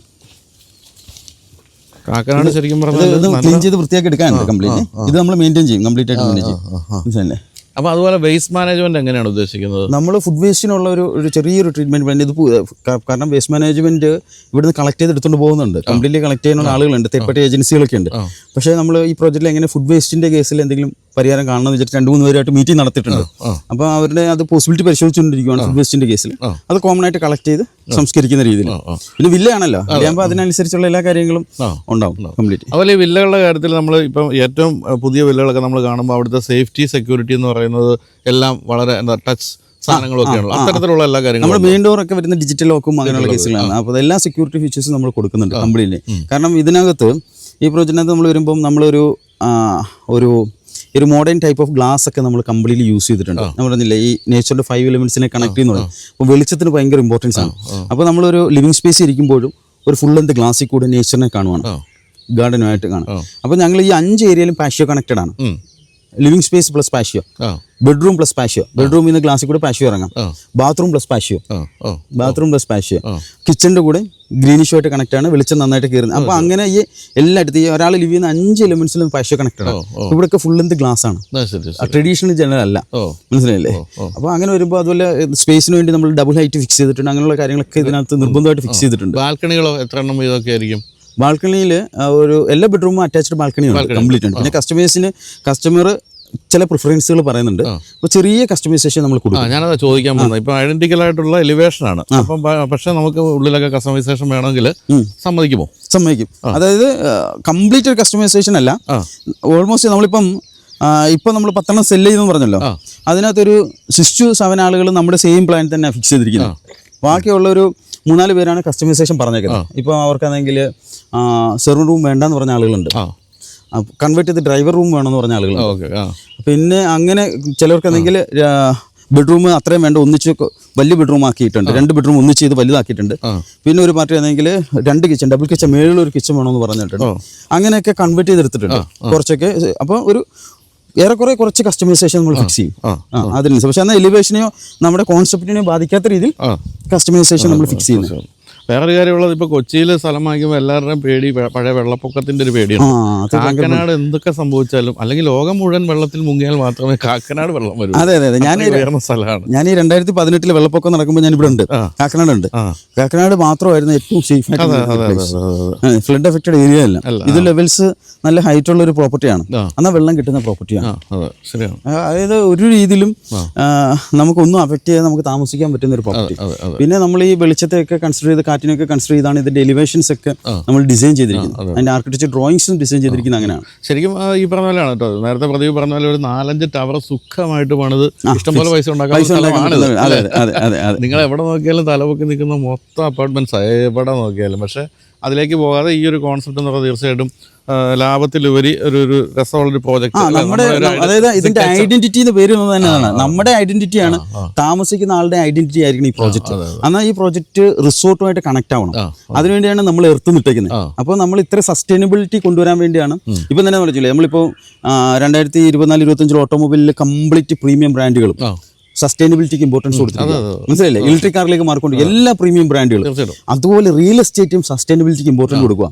കാക്കനാട് ശരിക്കും പറഞ്ഞാൽ ക്ലീൻ ചെയ്ത് വൃത്തിയാക്കി എടുക്കാനുണ്ട് കംപ്ലീറ്റ്. ഇത് നമ്മൾ മെയിൻറ്റെയിൻ ചെയ്യും, കംപ്ലീറ്റ് ആയിട്ട് മെയിൻറ്റെയിൻ ചെയ്യും, മനസ്സിലല്ലേ? അപ്പോൾ അതുപോലെ വേസ്റ്റ് മാനേജ്മെന്റ് എങ്ങനെയാണ് ഉദ്ദേശിക്കുന്നത്? നമ്മൾ ഫുഡ് വേസ്റ്റിനുള്ള ഒരു ചെറിയൊരു ട്രീറ്റ്മെന്റ് വേണ്ടി ഇത് കാരണം വേസ്റ്റ് മാനേജ്മെന്റ് ഇവിടുന്ന് കളക്ട് ചെയ്ത് എടുത്തുകൊണ്ട് പോകുന്നുണ്ട്. കംപ്ലീറ്റ്ലി കളക്ട് ചെയ്യുന്ന ആളുകളുണ്ട്, തേർഡ് പാർട്ടി ഏജൻസികളൊക്കെ ഉണ്ട്. പക്ഷേ നമ്മൾ ഈ പ്രോജക്റ്റിൽ എങ്ങനെ ഫുഡ് വേസ്റ്റിന്റെ കേസിൽ എന്തെങ്കിലും പരിഹാരം കാണണമെന്ന് വെച്ചിട്ട് 2-3 പേരായിട്ട് മീറ്റിംഗ് നടത്തിയിട്ടുണ്ട്. അപ്പോൾ അവരുടെ അത് പോസിബിലിറ്റി പരിശോധിച്ചുകൊണ്ടിരിക്കുകയാണ് ഫുഡ് വേസ്റ്റിന്റെ കേസിൽ. അത് കോമൺ ആയിട്ട് കളക്ട് ചെയ്ത് സംസ്കരിക്കുന്ന രീതിയിൽ. പിന്നെ വില്ലയാണല്ലോ, വില്ലയാകുമ്പോൾ അതിനനുസരിച്ചുള്ള എല്ലാ കാര്യങ്ങളും ഉണ്ടാവും കംപ്ലീറ്റ്. അതുപോലെ ഈ വില്ലകളുടെ കാര്യത്തിൽ നമ്മൾ ഇപ്പം ഏറ്റവും പുതിയ വില്ലകളൊക്കെ നമ്മൾ കാണുമ്പോൾ അവിടുത്തെ സേഫ്റ്റി സെക്യൂരിറ്റി എന്ന് പറയുന്നത് എല്ലാം വളരെ ടച്ച് സാധനങ്ങളൊക്കെയാണല്ലോ. അത്തരത്തിലുള്ള എല്ലാ കാര്യങ്ങളും നമ്മൾ മെയിൻ ഡോർ ഒക്കെ വരുന്ന ഡിജിറ്റൽ ലോക്കും അങ്ങനെയുള്ള കേസുകളാണ്. അപ്പോൾ എല്ലാ സെക്യൂരിറ്റി ഫീച്ചേഴ്സും നമ്മൾ കൊടുക്കുന്നുണ്ട് കംപ്ലീറ്റ്ലി. കാരണം ഇതിനകത്ത് ഈ പ്രോജക്റ്റിനകത്ത് നമ്മൾ വരുമ്പം നമ്മളൊരു ഒരു മോഡേൺ ടൈപ്പ് ഓഫ് ഗ്ലാസ് ഒക്കെ നമ്മൾ കംപ്ലീറ്റ്ലി യൂസ് ചെയ്തിട്ടുണ്ട്. നമ്മൾ പറഞ്ഞില്ലേ ഈ നേച്ചറിന്റെ 5 എലിമെന്റ്സിനെ കണക്ട് ചെയ്യുന്നത്. അപ്പോൾ വെളിച്ചത്തിന് ഭയങ്കര ഇമ്പോർട്ടൻസ് ആണ്. അപ്പോൾ നമ്മളൊരു ലിവിങ് സ്പേസ് ഇരിക്കുമ്പോഴും ഒരു ഫുൾ ലെന്ത് ഗ്ലാസ്സിൽ കൂടെ നേച്ചറിനെ കാണുവാണ്, ഗാർഡനുമായിട്ട് കാണാം. അപ്പോൾ ഞങ്ങൾ ഈ 5 ഏരിയയിലും പാഷ്യോ കണക്റ്റഡ് ആണ്. Living space plus patio, bedroom plus patio, ബെഡ്റൂമിൽ നിന്ന് ഗ്ലാസ്സിൽ കൂടെ പാഷ്യോ ഇറങ്ങാം, bathroom plus patio, bathroom plus patio, കിച്ചണിന്റെ കൂടെ ഗ്രീനിഷ് ആയിട്ട് കണക്ട് ആണ്, വെളിച്ചം നന്നായിട്ട് കയറുന്നത്. അപ്പോൾ അങ്ങനെ ഈ എല്ലായിടത്തും ഈ ഒരാൾ ലിവ് ചെയ്യുന്ന 5 എലിമെന്റ്സിലും പാഷ്യോ കണക്റ്റഡ് ആണ്. ഇവിടെയൊക്കെ ഫുൾ ലെന്ത് ഗ്ലാസ് ആണ്, ട്രഡീഷണൽ ജനറൽ അല്ല, മനസ്സിലായില്ലേ? അപ്പോൾ അങ്ങനെ വരുമ്പോൾ അതുപോലെ സ്പേസിന് വേണ്ടി നമ്മൾ ഡബിൾ ഹൈറ്റ് ഫിക്സ് ചെയ്തിട്ടുണ്ട്. അങ്ങനെയുള്ള കാര്യങ്ങളൊക്കെ ഇതിനകത്ത് നിർബന്ധമായിട്ട് ഫിക്സ് ചെയ്തിട്ടുണ്ട്. ബാൽക്കണികളോ എത്ര എണ്ണം ഇതൊക്കെ ആയിരിക്കും? ബാൽക്കണിയിൽ ഒരു എല്ലാ ബെഡ്റൂമും അറ്റാച്ച്ഡ് ബാൽക്കണിയാണ് കംപ്ലീറ്റ് ഉണ്ട്. പിന്നെ കസ്റ്റമർ ചില പ്രിഫറൻസുകൾ പറയുന്നുണ്ട്. അപ്പോൾ ചെറിയ കസ്റ്റമൈസേഷൻ നമ്മൾ കൊടുക്കും. ഞാനത് ചോദിക്കാൻ പോകുന്നത് ഇപ്പം ഐഡന്റിക്കൽ ആയിട്ടുള്ള എലിവേഷൻ ആണ്. അപ്പം പക്ഷേ നമുക്ക് ഉള്ളിലൊക്കെ കസ്റ്റമൈസേഷൻ വേണമെങ്കിൽ സമ്മതിക്കും. അതായത് കംപ്ലീറ്റ് ഒരു കസ്റ്റമൈസേഷൻ അല്ല, ഓൾമോസ്റ്റ് നമ്മളിപ്പം നമ്മൾ 10 സെല്ല് ചെയ്തെന്ന് പറഞ്ഞല്ലോ, അതിനകത്തൊരു 6 to 7 ആളുകൾ നമ്മുടെ സെയിം പ്ലാൻ തന്നെ ഫിക്സ് ചെയ്തിരിക്കുന്നത്. ബാക്കിയുള്ളൊരു 3-4 പേരാണ് കസ്റ്റമൈസേഷൻ പറഞ്ഞേക്കുന്നത്. ഇപ്പോൾ അവർക്കാണെങ്കിൽ സെർവർ റൂം വേണ്ടെന്ന് പറഞ്ഞ ആളുകളുണ്ട്, കൺവേർട്ട് ചെയ്ത് ഡ്രൈവർ റൂം വേണമെന്ന് പറഞ്ഞ ആളുകളുണ്ട്. പിന്നെ അങ്ങനെ ചിലവർക്കാണെങ്കിൽ ബെഡ്റൂം അത്രയും വേണ്ട ഒന്നിച്ച് വലിയ ബെഡ്റൂം ആക്കിയിട്ടുണ്ട്, 2 ബെഡ്റൂം ഒന്നിച്ച് ചെയ്ത് വലുതാക്കിയിട്ടുണ്ട്. പിന്നെ ഒരു പാർട്ടി ആണെങ്കിൽ 2 കിച്ചൺ, ഡബിൾ കിച്ചൺ, മേളിലൊരു കിച്ചൺ വേണമെന്ന് പറഞ്ഞിട്ടുണ്ട്. അങ്ങനെയൊക്കെ കൺവേർട്ട് ചെയ്തെടുത്തിട്ടുണ്ട് കുറച്ചൊക്കെ. അപ്പോൾ ഒരു ഏറെക്കുറെ കുറച്ച് കസ്റ്റമൈസേഷൻ നമ്മൾ ഫിക്സ് ചെയ്യും അതിനനുസരിച്ച്. പക്ഷേ എന്നാൽ എലിവേഷനെയോ നമ്മുടെ കോൺസെപ്റ്റിനെയോ ബാധിക്കാത്ത രീതിയിൽ കസ്റ്റമൈസേഷൻ നമ്മൾ ഫിക്സ് ചെയ്യുന്നു. വേറൊരു കാര്യമുള്ളത്, ഇപ്പോൾ കൊച്ചിയിൽ സ്ഥലം വാങ്ങിക്കുമ്പോൾ എല്ലാവരുടെയും പേടി പഴയ വെള്ളപ്പൊക്കത്തിന്റെ ഒരു പേടിയാണ്. കാക്കനാട് എന്തൊക്കെ സംഭവിച്ചാലും അല്ലെങ്കിൽ ലോകം മുഴുവൻ വെള്ളത്തിൽ മുങ്ങിയാൽ മാത്രമേ കാക്കനാട് വെള്ളം വരൂ. അതെ, ഉയർന്ന സ്ഥലമാണ്. ഞാൻ ഈ 2018 വെള്ളപ്പൊക്കം നടക്കുമ്പോൾ ഞാൻ ഇവിടെ ഉണ്ട്, കാക്കനാട് ഉണ്ട്. കാക്കനാട് മാത്രമായിരുന്നു ഏറ്റവും സേഫ് ആയിട്ട്, ഫ്ലഡ് എഫക്റ്റഡ് ഏരിയ അല്ല. ഇത് ലെവൽസ് നല്ല ഹൈറ്റ് ഉള്ള ഒരു പ്രോപ്പർട്ടിയാണ്, എന്നാൽ വെള്ളം കിട്ടുന്ന പ്രോപ്പർട്ടിയാണ്. അതായത് ഒരു രീതിയിലും നമുക്കൊന്നും അഫക്റ്റ് ചെയ്യാതെ നമുക്ക് താമസിക്കാൻ പറ്റുന്ന ഒരു പ്രോപ്പർട്ടി. പിന്നെ നമ്മൾ ഈ വെളിച്ചത്തെയൊക്കെ കൺസിഡർ ചെയ്ത് കാറ്റിനൊക്കെ കൺസിഡർ ചെയ്താണ് ഇതിന്റെ എലിവേഷൻസ് ഒക്കെ നമ്മൾ ഡിസൈൻ ചെയ്തിരിക്കുന്നത്. അതിന്റെ ആർക്കിടെക്ചർ ഡ്രോയിങ്സും ഡിസൈൻ ചെയ്തിരിക്കുന്നത് അങ്ങനെയാണ്. ശരിക്കും ഈ പറഞ്ഞ പോലെയാണ് കേട്ടോ, നേരത്തെ പ്രദീപ് പറഞ്ഞ പോലെ ഒരു 4-5 ടവർ സുഖമായിട്ട് പണിത് ഇഷ്ടംപോലെ പൈസ ഉണ്ടാക്കാൻ. നിങ്ങൾ എവിടെ നോക്കിയാലും തലപൊക്കി നിൽക്കുന്ന മൊത്തം അപ്പാർട്ട്മെന്റ്സ് എവിടെ നോക്കിയാലും. പക്ഷെ അതിലേക്ക് പോകാതെ ഈ ഒരു കോൺസെപ്റ്റ് എന്ന് പറഞ്ഞാൽ തീർച്ചയായിട്ടും ലാഭത്തിലുപരി ഒരു രസമുള്ളൊരു പ്രോജക്റ്റ്. അതായത് ഇതിന്റെ ഐഡന്റിറ്റി എന്ന് പേര് തന്നെയാണ്, നമ്മുടെ ഐഡന്റിറ്റിയാണ്, താമസിക്കുന്ന ആളുടെ ഐഡന്റിറ്റി ആയിരിക്കണം ഈ പ്രോജക്റ്റ്. എന്നാൽ ഈ പ്രോജക്റ്റ് റിസോർട്ടുമായിട്ട് കണക്ട് ആവണം, അതിനുവേണ്ടിയാണ് നമ്മൾ എർത്ത് നിട്ടേക്കുന്നത്. അപ്പോൾ നമ്മൾ ഇത്ര സസ്റ്റൈനബിലിറ്റി കൊണ്ടുവരാൻ വേണ്ടിയാണ്. ഇപ്പം തന്നെ വിളിച്ചില്ലേ, നമ്മളിപ്പോൾ 2024-25 ഓട്ടോമൊബൈലിൽ കംപ്ലീറ്റ് പ്രീമിയം ബ്രാൻഡുകളും സസ്റ്റൈനബിലിറ്റിക്ക് ഇമ്പോർട്ടൻസ് കൊടുത്തിട്ടുണ്ട്, മനസ്സിലല്ലേ? ഇലക്ട്രിക് കാറിലേക്ക് മാറിക്കൊണ്ട് എല്ലാ പ്രീമിയം ബ്രാൻഡുകളും. അതുപോലെ റിയൽ എസ്റ്റേറ്റും സസ്റ്റൈനബിലിറ്റിക്ക് ഇമ്പോർട്ടൻസ് കൊടുക്കുക.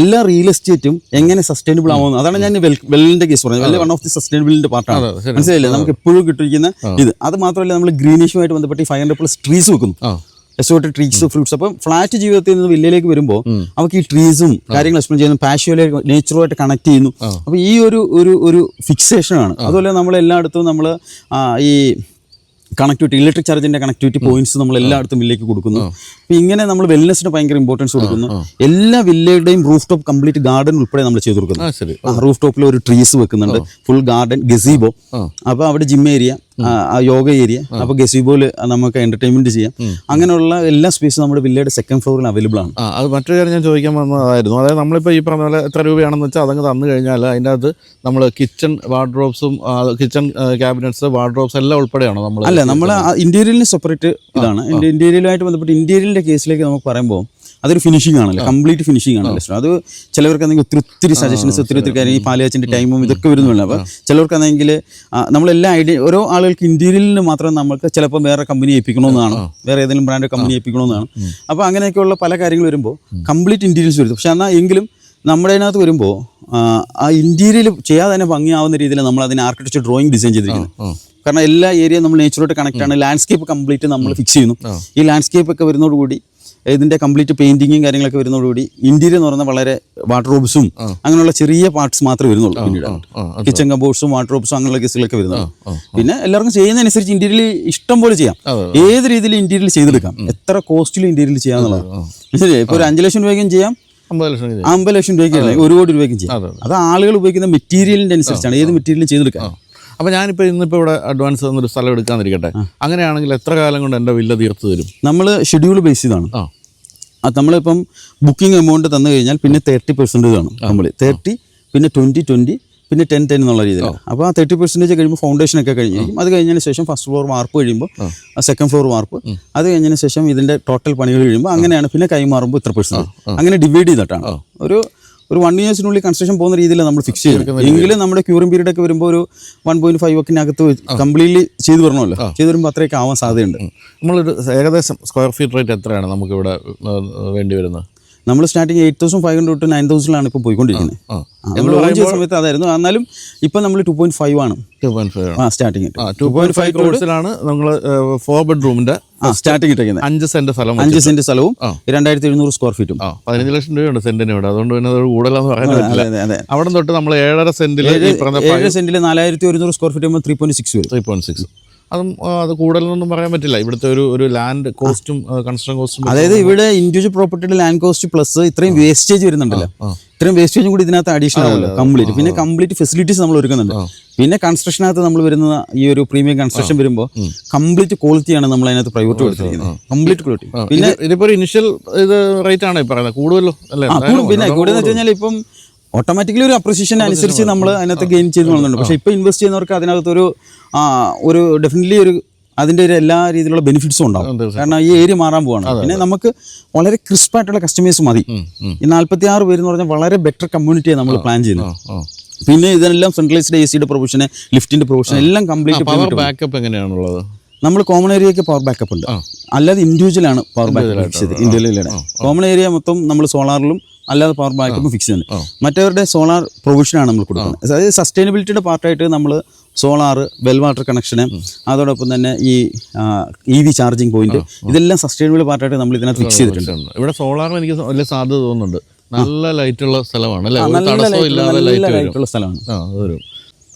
എല്ലാ റിയൽ എസ്റ്റേറ്റും എങ്ങനെ സസ്റ്റൈനബിൾ ആവുന്നു, അതാണ് ഞാൻ വെല്ലിന്റെ കേസ് പറഞ്ഞത്. വെല്ല് വൺ ഓഫ് ദി സസ്റ്റൈനബിലിറ്റി പാർട്ടാണ്, മനസ്സിലല്ലേ? നമുക്ക് എപ്പോഴും കിട്ടിയിരിക്കുന്ന ഇത്. അത് മാത്രമല്ല, നമ്മൾ ഗ്രീനിഷുമായിട്ട് ബന്ധപ്പെട്ട് 500+ ട്രീസ് വെക്കുന്നു, എക്സോട്ടിക് ട്രീസ്, ഫ്രൂട്ട്സ്. അപ്പം ഫ്ലാറ്റ് ജീവിതത്തിൽ നിന്ന് വില്ലയിലേക്ക് വരുമ്പോൾ നമുക്ക് ഈ ട്രീസും കാര്യങ്ങൾ എക്സ്പ്ലെയിൻ ചെയ്യുന്നു, പാഷ്യോയിലേക്ക് നേച്ചറുമായിട്ട് കണക്ട് ചെയ്യുന്നു. അപ്പോൾ ഈ ഒരു ഫിക്സേഷനാണ്. അതുപോലെ നമ്മൾ എല്ലായിടത്തും നമ്മൾ ഈ കണക്ടിവിറ്റി, ഇലക്ട്രിക് ചാർജിന്റെ കണക്ടിവിറ്റി പോയിന്റ്സ് നമ്മൾ എല്ലായിടത്തും വില്ലേക്ക് കൊടുക്കുന്നു. അപ്പോൾ ഇങ്ങനെ നമ്മൾ വെൽനെസ്സിന് ഭയങ്കര ഇമ്പോർട്ടൻസ് കൊടുക്കുന്നു. എല്ലാ വില്ലയുടെയും റൂഫ് ടോപ്പ് കംപ്ലീറ്റ് ഗാർഡൻ ഉൾപ്പെടെ നമ്മൾ ചെയ്ത് കൊടുക്കുന്നു. റൂഫ് ടോപ്പിൽ ഒരു ട്രീസ് വെക്കുന്നുണ്ട്, ഫുൾ ഗാർഡൻ, ഗസീബോ. അപ്പോൾ അവിടെ ജിം ഏരിയ, യോഗ ഏരിയ, അപ്പോൾ ഗസീബോയിൽ നമുക്ക് എന്റർടൈൻമെന്റ് ചെയ്യാം. അങ്ങനെയുള്ള എല്ലാ സ്പേസും നമ്മുടെ വില്ലയുടെ 2nd ഫ്ലോറിൽ അവൈലബിൾ ആണ്. അത് മറ്റൊരു കാര്യം ഞാൻ ചോദിക്കാൻ വന്നതായിരുന്നു. അതായത് നമ്മളിപ്പോൾ ഈ പറഞ്ഞ പോലെ എത്ര രൂപയാണെന്ന് വെച്ചാൽ അതങ്ങ് തന്നു കഴിഞ്ഞാൽ അതിൻ്റെ അകത്ത് നമ്മൾ കിച്ചൺ വാർഡ്രോബ്സും കിച്ചൺ ക്യാബിനറ്റ്സ് വാർഡ്രോബ്സ് എല്ലാം ഉൾപ്പെടെയാണോ നമ്മൾ? അല്ല, നമ്മൾ ഇന്റീരിയലിന് സെപ്പറേറ്റ് ഇതാണ്. ഇന്റീരിയലുമായിട്ട് ബന്ധപ്പെട്ട് ഇന്റീരിയലിന്റെ കേസിലേക്ക് നമുക്ക് പറയുമ്പോൾ അതൊരു ഫിനിഷിംഗ് ആണല്ലോ, കംപ്ലീറ്റ് ഫിനിഷിംഗ് ആണല്ലോ. അത് ചിലവർക്കാണെങ്കിൽ ഒത്തിരി സജഷൻസ്, ഒത്തിരി കാര്യം, ഈ പാലുകാച്ചിൻ്റെ ടൈമും ഇതൊക്കെ വരുന്നുണ്ട്. അപ്പോൾ ചിലവർക്കാണെങ്കിൽ നമ്മളെല്ലാം ഓരോ ആളുകൾക്ക് ഇന്റീരിയലിന് മാത്രം നമുക്ക് ചിലപ്പോൾ വേറെ കമ്പനി ഏൽപ്പിക്കണമെന്നാണ്, വേറെ ഏതെങ്കിലും ബ്രാൻഡ് കമ്പനി ഏൽപ്പിക്കണമെന്നാണ്. അപ്പോൾ അങ്ങനെയൊക്കെയുള്ള പല കാര്യങ്ങൾ വരുമ്പോൾ കംപ്ലീറ്റ് ഇന്റീരിയൽസ് വരും. പക്ഷെ എന്നാൽ എങ്കിലും നമ്മുടെ അതിനകത്ത് വരുമ്പോൾ ആ ഇൻറ്റീരിയൽ ചെയ്യാതെ തന്നെ ഭംഗിയാവുന്ന രീതിയിൽ നമ്മൾ അതിന് ആർക്കിടെക്ചർ ഡ്രോയിങ് ഡിസൈൻ ചെയ്തിരിക്കുന്നത്. കാരണം എല്ലാ ഏരിയയും നമ്മൾ നേച്ചറുമായിട്ട് കണക്ട് ആണ്. ലാൻഡ്സ്കേപ്പ് കംപ്ലീറ്റ് നമ്മൾ ഫിക്സ് ചെയ്യുന്നു. ഈ ലാൻഡ്സ്കേപ്പ് ഒക്കെ വരുന്നതോടുകൂടി ഇതിൻ്റെ കംപ്ലീറ്റ് പെയിൻറ്റിങ്ങും കാര്യങ്ങളൊക്കെ വരുന്നതോടുകൂടി ഇൻറ്റീരിയർ എന്ന് പറയുന്നത് വളരെ വാർഡ്രോബ്സും അങ്ങനെയുള്ള ചെറിയ പാർട്സ് മാത്രമേ വരുന്നുള്ളൂ. പിന്നീട് കിച്ചൺ കബോർഡ്സും വാർഡ്രോബ്സും അങ്ങനെയുള്ള കേസുകളൊക്കെ വരുന്നുള്ളൂ. പിന്നെ എല്ലാവർക്കും ചെയ്യുന്നതനുസരിച്ച് ഇൻറ്റീരിയർ ഇഷ്ടം പോലെ ചെയ്യാം. ഏത് രീതിയിൽ ഇൻറ്റീരിയർ ചെയ്തെടുക്കാം, എത്ര കോസ്റ്റിൽ ഇൻറ്റീരിയർ ചെയ്യാന്നുള്ളതാണ്. മനസ്സിലായി? ഇപ്പോൾ ഒരു 5 ലക്ഷം രൂപയ്ക്കും ചെയ്യാം, 50 ലക്ഷം രൂപയ്ക്ക് 1 കോടി രൂപയ്ക്കും ചെയ്യാം. അത് ആളുകൾ ഉപയോഗിക്കുന്ന മെറ്റീരിയലിൻ്റെ അനുസരിച്ചാണ് ഏത് മെറ്റീരിയലും ചെയ്തെടുക്കാം. അപ്പോൾ ഞാനിപ്പോൾ ഇന്നിപ്പോൾ ഇവിടെ അഡ്വാൻസ് തന്നൊരു സ്ഥലം എടുക്കാന്നിരിക്കട്ടെ, അങ്ങനെയാണെങ്കിൽ എത്ര കാലം കൊണ്ട് എൻ്റെ വില്ല തീർത്ത് തരും? നമ്മൾ ഷെഡ്യൂൾ ബേസ് ചെയ്താണ്. നമ്മളിപ്പം ബുക്കിംഗ് എമൗണ്ട് തന്നു കഴിഞ്ഞാൽ പിന്നെ 30% ആണ് നമ്മൾ 30, പിന്നെ 20, പിന്നെ 10 എന്നുള്ള രീതിയിലാണ്. അപ്പോൾ ആ 30% കഴിയുമ്പോൾ ഫൗണ്ടേഷൻ ഒക്കെ കഴിഞ്ഞിരിക്കും. അത് കഴിഞ്ഞതിന് ശേഷം ഫസ്റ്റ് ഫ്ലോർ വാർപ്പ് കഴിയുമ്പോൾ സെക്കൻഡ് ഫ്ലോർ വാർപ്പ്, അത് കഴിഞ്ഞതിന് ശേഷം ഇതിൻ്റെ ടോട്ടൽ പണികൾ കഴിയുമ്പോൾ അങ്ങനെയാണ്. പിന്നെ കൈമാറുമ്പോൾ ഇത്ര %, അങ്ങനെ ഡിവൈഡ് ചെയ്തിട്ടാണ് ഒരു 1 ഇയേഴ്സിനുള്ളിൽ കൺസ്ട്രക്ഷൻ പോകുന്ന രീതിയിൽ നമ്മൾ ഫിക്സ് ചെയ്യും. എങ്കിലും നമ്മുടെ ക്യൂറിംഗ് പീരീഡ് ഒക്കെ വരുമ്പോൾ ഒരു 1.5 ഒക്കിനകത്ത് കംപ്ലീറ്റ്ലി ചെയ്ത് വരണമല്ലോ. ചെയ്ത് വരുമ്പോൾ അത്രയൊക്കെ ആവാൻ സാധ്യതയുണ്ട്. നമ്മളൊരു ഏകദേശം സ്ക്വയർ ഫീറ്റ് റേറ്റ് എത്രയാണ് നമുക്കിവിടെ വേണ്ടി വരുന്നത്? നമ്മൾ സ്റ്റാർട്ടിങ് 8,500 to 9,000 ഇപ്പോൾ പോയിക്കൊണ്ടിരിക്കുന്നത്. നമ്മൾ ലോഞ്ച് ചെയ്ത സമയത്ത് അതായിരുന്നു. എന്നാലും ഇപ്പം നമ്മൾ 2.5 ആണ് സ്റ്റാർട്ടിങ്. 2.5 ക്രോഡ്സിലാണ് നമ്മൾ 4 ബെഡ്റൂമിന്റെ സ്റ്റാർട്ടിങ് ഇട്ടിരിക്കുന്നത്. 5 സെന്റ് സ്ഥലവും 2,700 സ്ക്വയർ ഫീറ്റും 15 ലക്ഷം രൂപയുണ്ട് സെന്റിന് ഇവിടെ. അതുകൊണ്ട് പിന്നെ അത് കൂടുതലാന്ന് പറയാൻ പറ്റില്ല. അവിടെ തൊട്ട് നമ്മൾ 7.5 സെന്റിൽ 7 സെന്റിൽ 4,100 സ്ക്വയർ ഫീറ്റ് 3.6 വരും. 3.6 അത് കൂടുതലൊന്നും പറയാൻ പറ്റില്ല. ഇവിടുത്തെ ഒരു ലാൻഡ് കോസ്റ്റും കൺസ്ട്രക്ഷൻ കോസ്റ്റും, അതായത് ഇവിടെ ഇൻഡിവിജ്വൽ പ്രോപ്പർട്ടിയുടെ ലാൻഡ് കോസ്റ്റ് പ്ലസ് ഇത്രയും വേസ്റ്റേജ് വരുന്നുണ്ടല്ലോ, ഇത്രയും വേസ്റ്റേജും കൂടി ഇതിനകത്ത് അഡീഷണൽ ആവുമല്ലോ കംപ്ലീറ്റ്. പിന്നെ കംപ്ലീറ്റ് ഫെസിലിറ്റീസ് നമ്മൾ ഒരുക്കുന്നുണ്ട്. പിന്നെ കൺസ്ട്രക്ഷനകത്ത് നമ്മൾ വരുന്ന ഈ ഒരു പ്രീമിയം കൺസ്ട്രക്ഷൻ വരുമ്പോൾ കംപ്ലീറ്റ് ക്വാളിറ്റിയാണ് നമ്മൾ അതിനകത്ത് പ്രൈവറ്റ് കൊടുത്തിരിക്കുന്നത്. Complete quality. പിന്നെ ഇതിപ്പോൾ ഇനിഷ്യൽ ഇത് റേറ്റ് ആണ് പറയുന്നത്, കൂടുതലോ അല്ലേ? പിന്നെ കൂടുതൽ വെച്ച് കഴിഞ്ഞാൽ ഇപ്പം ഓട്ടോമാറ്റിക്കലി ഒരു അപ്രിസിയേഷൻ അനുസരിച്ച് നമ്മൾ അതിനകത്ത് ഗെയിൻ ചെയ്ത് പോകുന്നുണ്ട്. പക്ഷേ ഇപ്പോൾ ഇൻവെസ്റ്റ് ചെയ്യുന്നവർക്ക് അതിനകത്തൊരു ഡെഫിനറ്റ്ലി അതിൻ്റെ ഒരു എല്ലാ രീതിയിലുള്ള ബെനിഫിറ്റ്സും ഉണ്ടാവും. കാരണം ഈ ഏരിയ മാറാൻ പോവാണ്. പിന്നെ നമുക്ക് വളരെ ക്രിസ്പായിട്ടുള്ള കസ്റ്റമേഴ്സ് മതി. ഈ 46 പേര് എന്ന് പറഞ്ഞാൽ വളരെ ബെറ്റർ കമ്മ്യൂണിറ്റിയാണ് നമ്മൾ പ്ലാൻ ചെയ്യുന്നത്. പിന്നെ ഇതെല്ലാം സെൻട്രലൈസ്ഡ് AC യുടെ പ്രൊവിഷൻ, ലിഫ്റ്റിന്റെ പ്രൊവിഷൻ എല്ലാം കംപ്ലീറ്റ്. ബാക്കപ്പ് എങ്ങനെയാണുള്ളത്? നമ്മൾ കോമൺ ഏരിയയ്ക്ക് പവർ ബാക്കപ്പ് ഉണ്ട്, അല്ലാതെ ഇൻഡിവിജ്വലാണ് പവർ ബാക്കപ്പ് ഫിക്സ് ചെയ്ത്. ഇന്ത്യയിലാണ് കോമൺ ഏരിയ മൊത്തം നമ്മൾ സോളാറിലും അല്ലാതെ പവർ ബാക്കപ്പും ഫിക്സ് ചെയ്യുന്നുണ്ട്. മറ്റവരുടെ സോളാർ പ്രൊവിഷനാണ് നമ്മൾ കൊടുക്കുന്നത്. അതായത് സസ്റ്റൈനബിലിറ്റിയുടെ പാർട്ടായിട്ട് നമ്മൾ സോളാർ, വെൽ വാട്ടർ കണക്ഷന്, അതോടൊപ്പം തന്നെ ഈ EV ചാർജിങ് പോയിന്റ്, ഇതെല്ലാം സസ്റ്റൈനബിൾ പാർട്ടായിട്ട് നമ്മൾ ഇതിനകത്ത് ഫിക്സ് ചെയ്തിട്ടുണ്ട്. ഇവിടെ സോളാറിന് എനിക്ക് വലിയ സാധ്യത തോന്നുന്നുണ്ട്. നല്ല ലൈറ്റുള്ള സ്ഥലമാണ് അല്ലേ? ലൈറ്റുള്ള സ്ഥലമാണ്.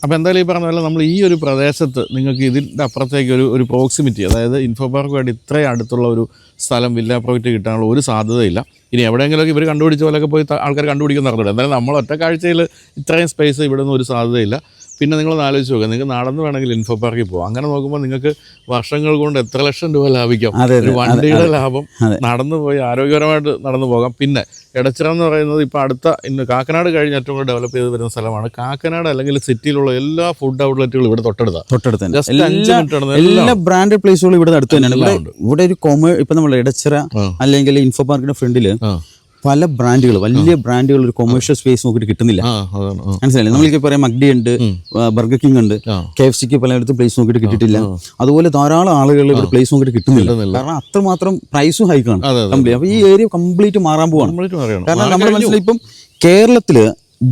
അപ്പോൾ എന്തായാലും ഈ പറഞ്ഞ പോലെ നമ്മൾ ഈ ഒരു പ്രദേശത്ത് നിങ്ങൾക്ക് ഇതിൻ്റെ അപ്പുറത്തേക്ക് ഒരു പ്രോക്സിമിറ്റി, അതായത് ഇൻഫോ പാർക്കുമായിട്ട് ഇത്രയും അടുത്തുള്ള ഒരു സ്ഥലം വില്ല പ്രോജക്റ്റ് കിട്ടാനുള്ള ഒരു സാധ്യതയില്ല. ഇനി എവിടെയെങ്കിലുമൊക്കെ ഇവർ കണ്ടുപിടിച്ച പോലെയൊക്കെ പോയി ആൾക്കാർ കണ്ടുപിടിക്കുന്ന നടന്നില്ല. എന്തായാലും നമ്മൾ ഒറ്റ കാഴ്ചയിൽ ഇത്രയും സ്പേസ് ഇവിടെ നിന്ന് ഒരു സാധ്യതയില്ല. പിന്നെ നിങ്ങൾ ആലോചിച്ച് നോക്കുക, നിങ്ങൾക്ക് നടന്ന് വേണമെങ്കിൽ ഇൻഫോ പാർക്കിൽ പോകാം. അങ്ങനെ നോക്കുമ്പോൾ നിങ്ങൾക്ക് വർഷങ്ങൾ കൊണ്ട് എത്ര ലക്ഷം രൂപ ലാഭിക്കാം. ഒരു വണ്ടിയുടെ ലാഭം, നടന്നു പോയി ആരോഗ്യപരമായിട്ട് നടന്നു പോകാം. പിന്നെ എടച്ചിറ എന്ന് പറയുന്നത് ഇപ്പോൾ അടുത്ത കാക്കനാട് കഴിഞ്ഞ് ഏറ്റവും കൂടുതൽ ഡെവലപ്പ് ചെയ്ത് വരുന്ന സ്ഥലമാണ്. കാക്കനാട് അല്ലെങ്കിൽ സിറ്റിയിലുള്ള എല്ലാ ഫുഡ് ഔട്ട്ലെറ്റുകളും ഇവിടെ തൊട്ടടുത്ത് എല്ലാ ബ്രാൻഡഡ് പ്ലേസുകളും ഇവിടെ അടുത്ത് തന്നെയാണ്. ഇവിടെ ഒരു ഇപ്പം നമ്മൾ എടച്ചിറ അല്ലെങ്കിൽ ഇൻഫോ പാർക്കിന്റെ ഫ്രണ്ടില് പല ബ്രാൻഡുകൾ, വലിയ ബ്രാൻഡുകൾ ഒരു കൊമേഴ്ഷ്യൽ സ്പേസ് നോക്കിയിട്ട് കിട്ടുന്നില്ല. മനസ്സിലായില്ലേ? നമ്മൾക്ക് പറയാം മക്ഡി ഉണ്ട്, ബർഗർ കിങ് ഉണ്ട്, KFCക്ക് പലയിടത്തും പ്ലേസ് നോക്കിയിട്ട് കിട്ടിയിട്ടില്ല. അതുപോലെ ധാരാളം ആളുകൾ ഇവിടെ പ്ലേസ് നോക്കിയിട്ട് കിട്ടുന്നില്ല. കാരണം അത്രമാത്രം പ്രൈസും ഹൈക്കാണ് കംപ്ലീറ്റ്. അപ്പോൾ ഈ ഏരിയ കംപ്ലീറ്റ് മാറാൻ പോവാണ്. കാരണം നമ്മുടെ മനസ്സിലായി ഇപ്പം കേരളത്തില്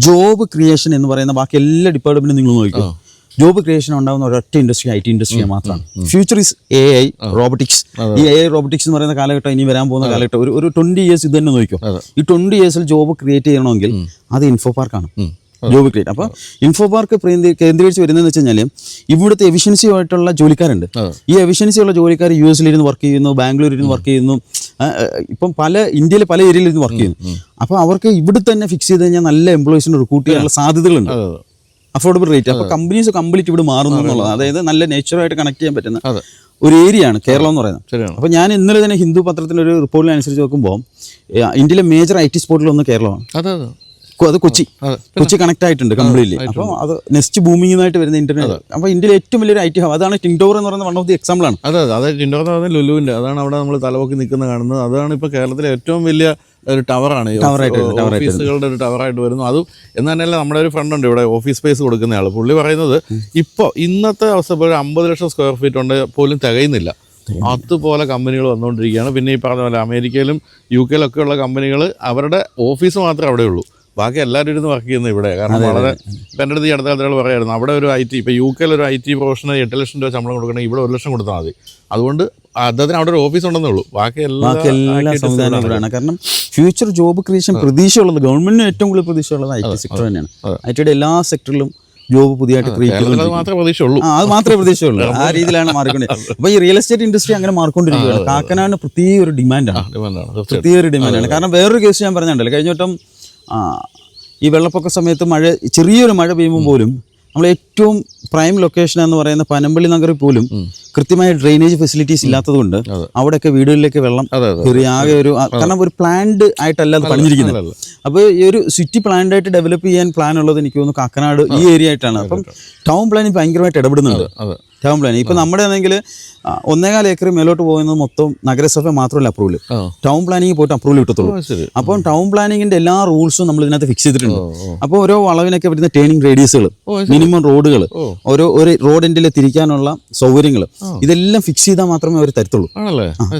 ജോബ് ക്രിയേഷൻ എന്ന് പറയുന്ന ബാക്കി എല്ലാ ഡിപ്പാർട്ട്മെന്റും നിങ്ങൾ നോക്കിക്കോ, ജോബ് ക്രിയേഷൻ ഉണ്ടാകുന്ന ഒരൊറ്റ ഇൻഡസ്ട്രി IT ഇൻഡസ്ട്രി മാത്രമാണ്. Future is AI robotics. ഈ AI റോബോട്ടിക്സ് എന്ന് പറയുന്ന കാലഘട്ടം, ഇനി വരാൻ പോകുന്ന കാലഘട്ടം, ഒരു 20 ഇയേഴ്സ് ഇത് തന്നെ നോക്കിക്കോ. ഈ 20 ഇയേഴ്സിൽ ജോബ് ക്രിയേറ്റ് ചെയ്യണമെങ്കിൽ അത് ഇൻഫോ പാർക്കാണ് ജോബ് ക്രിയേറ്റ്. അപ്പോൾ ഇൻഫോ പാർക്ക് കേന്ദ്രീകരിച്ച് വരുന്നതെന്ന് വെച്ച് കഴിഞ്ഞാൽ ഇവിടുത്തെ എഫിഷ്യൻസി ആയിട്ടുള്ള ജോലിക്കാരുണ്ട്. ഈ എഫിഷ്യൻസി ഉള്ള ജോലിക്കാർ US ഇരുന്ന് വർക്ക് ചെയ്യുന്നു, ബാംഗ്ലൂരിൽ ഇരുന്ന് വർക്ക് ചെയ്യുന്നു, ഇപ്പം ഇന്ത്യയിലെ പല ഏരിയയിൽ ഇരുന്ന് വർക്ക് ചെയ്യുന്നു. അപ്പോൾ അവർക്ക് ഇവിടെ തന്നെ ഫിക്സ് ചെയ്ത് കഴിഞ്ഞാൽ നല്ല എംപ്ലോയീസിനെ റിക്രൂട്ട് ചെയ്യാനുള്ള സാധ്യതകളുണ്ട്, അഫോർഡബിൾ റേറ്റ്. അപ്പോൾ കമ്പനീസ് കംപ്ലീറ്റ് ഇവിടെ മാറുന്നു എന്നുള്ളത്, അതായത് നല്ല നേച്ചറുമായിട്ട് കണക്ട് ചെയ്യാൻ പറ്റുന്ന ഒരു ഏരിയയാണ് കേരളം എന്ന് പറയുന്നത്. അപ്പോൾ ഞാൻ ഇന്നലെ തന്നെ ഹിന്ദു പത്രത്തിലൊരു റിപ്പോർട്ടിനനുസരിച്ച് നോക്കുമ്പോൾ ഇന്ത്യയിലെ മേജർ IT സ്പോട്ടിലൊന്ന് കേരളമാണ്. അത് കൊച്ചി കണക്ട് ആയിട്ടുണ്ട് കംപ്ലീറ്റ്ലി. അപ്പോൾ അത് നെക്സ്റ്റ് ബൂമിംഗായിട്ട് വരുന്ന ഇന്റർനെറ്റ്. അപ്പോൾ ഇന്ത്യയിലെ ഏറ്റവും വലിയൊരു IT ഹബ് അതാണ് ടിൻഡോർ എന്ന് പറയുന്ന വൺ ഓഫ് ദി എക്സാമ്പിൾ ആണ്. അതെ ടിൻഡോർ എന്ന് പറയുന്നത് ലുലുവിൻ്റെ, അതാണ് അവിടെ നമ്മൾ തലവൊക്കി നിൽക്കുന്ന കാണുന്നത്. അതാണ് ഇപ്പോൾ കേരളത്തിലെ ഏറ്റവും വലിയ ഒരു ടവറാണ്, ഓഫീസുകളുടെ ഒരു ടവറായിട്ട് വരുന്നു. അതും എന്ന് തന്നെയല്ല, നമ്മുടെ ഒരു ഫ്രണ്ട് ഉണ്ട് ഇവിടെ ഓഫീസ് സ്പേസ് കൊടുക്കുന്ന ആൾ. പുള്ളി പറയുന്നത് ഇപ്പോൾ ഇന്നത്തെ അവസ്ഥ ഇപ്പോൾ 50 ലക്ഷം സ്ക്വയർ ഫീറ്റ് ഉണ്ട് പോലും തികയുന്നില്ല. അതുപോലെ കമ്പനികൾ വന്നുകൊണ്ടിരിക്കുകയാണ്. പിന്നെ ഈ പറഞ്ഞ പോലെ അമേരിക്കയിലും UK ഉള്ള കമ്പനികൾ അവരുടെ ഓഫീസ് മാത്രമേ അവിടെ ഉള്ളൂ, ബാക്കി എല്ലാവരും ഇരുന്ന് വർക്ക് ചെയ്യുന്നത് ഇവിടെ. കാരണം വളരെ ഇപ്പം എൻ്റെ അടുത്ത് ഈ അടുത്ത കാലത്ത് പറയായിരുന്നു, അവിടെ ഒരു IT ഇപ്പോൾ UK ഒരു IT പ്രൊഫഷണൽ 8 ലക്ഷം രൂപ ശമ്പളം കൊടുക്കണമെങ്കിൽ ഇവിടെ 1 ലക്ഷം കൊടുത്താൽ മതി. അതുകൊണ്ട് അദ്ദേഹത്തിന് അവിടെ ഒരു ഓഫീസ് ഉണ്ടെന്നേ ഉള്ളൂ. ബാക്കി എല്ലാ സംവിധാനവും ഇവിടെയാണ്. കാരണം ഫ്യൂച്ചർ ജോബ് ക്രിയേഷൻ പ്രതീക്ഷയുള്ളത്, ഗവൺമെന്റിന് ഏറ്റവും കൂടുതൽ പ്രതീക്ഷയുള്ളത് IT സെക്ടർ തന്നെയാണ്. ITയുടെ എല്ലാ സെക്ടറിലും ജോബ് പുതിയതായിട്ട് ക്രിയേറ്റ് ചെയ്യുന്നത് അത് മാത്രമേ പ്രതീക്ഷയുള്ളൂ. അത് മാത്രമേ പ്രതീക്ഷയുള്ളൂ. ആ രീതിയിലാണ് മാറിക്കൊണ്ടിരിക്കുന്നത്. അപ്പോൾ ഈ റിയൽ എസ്റ്റേറ്റ് ഇൻഡസ്ട്രി അങ്ങനെ മാറിക്കൊണ്ടിരിക്കുകയാണ്. കാക്കനാട് പ്രത്യേക ഒരു ഡിമാൻഡാണ്, പ്രത്യേക ഒരു ഡിമാൻഡാണ്. കാരണം വേറൊരു കേസ് ഞാൻ പറഞ്ഞിട്ടുണ്ടല്ലോ, കഴിഞ്ഞ വട്ടം ഈ വെള്ളപ്പൊക്ക സമയത്ത് ചെറിയൊരു മഴ പെയ്യുമ്പോൾ പോലും നമ്മൾ ഏറ്റവും പ്രൈം ലൊക്കേഷൻ എന്ന് പറയുന്ന പനമ്പള്ളി നഗറിൽ പോലും കൃത്യമായ ഡ്രെയിനേജ് ഫെസിലിറ്റീസ് ഇല്ലാത്തതുകൊണ്ട് അവിടെയൊക്കെ വീടുകളിലേക്ക് വെള്ളം കയറി ആകെ ഒരു, കാരണം ഒരു പ്ലാൻഡ് ആയിട്ടല്ല അത് പണിഞ്ഞിരിക്കുന്നത്. അപ്പോൾ ഈ ഒരു സിറ്റി പ്ലാൻഡ് ആയിട്ട് ഡെവലപ്പ് ചെയ്യാൻ പ്ലാൻ ഉള്ളത് എനിക്ക് തോന്നുന്നു കാക്കനാട് ഈ ഏരിയ ആയിട്ടാണ്. അപ്പം ടൗൺ പ്ലാനിങ് ഭയങ്കരമായിട്ട് ഇടപെടുന്നുണ്ട്. ടൗൺ പ്ലാനിങ് ഇപ്പം നമ്മുടെ ആണെങ്കിൽ 1.25 ഏക്കർ മേലോട്ട് പോകുന്നത് മൊത്തം നഗരസഭ മാത്രമല്ല അപ്രൂവൽ, ടൗൺ പ്ലാനിങ് പോയിട്ട് അപ്രൂവൽ കിട്ടത്തുള്ളൂ. അപ്പം ടൗൺ പ്ലാനിങ്ങിന്റെ എല്ലാ റൂൾസും നമ്മൾ ഇതിനകത്ത് ഫിക്സ് ചെയ്തിട്ടുണ്ട്. അപ്പോൾ ഓരോ വളവിനൊക്കെ വരുന്ന ടേണിംഗ് റേഡിയസുകൾ, മിനിമം റോഡുകൾ, ഒരു റോഡിൻ്റെ തിരിക്കാനുള്ള സൗകര്യങ്ങൾ, ഇതെല്ലാം ഫിക്സ് ചെയ്താൽ മാത്രമേ അവർ തരത്തുള്ളൂ.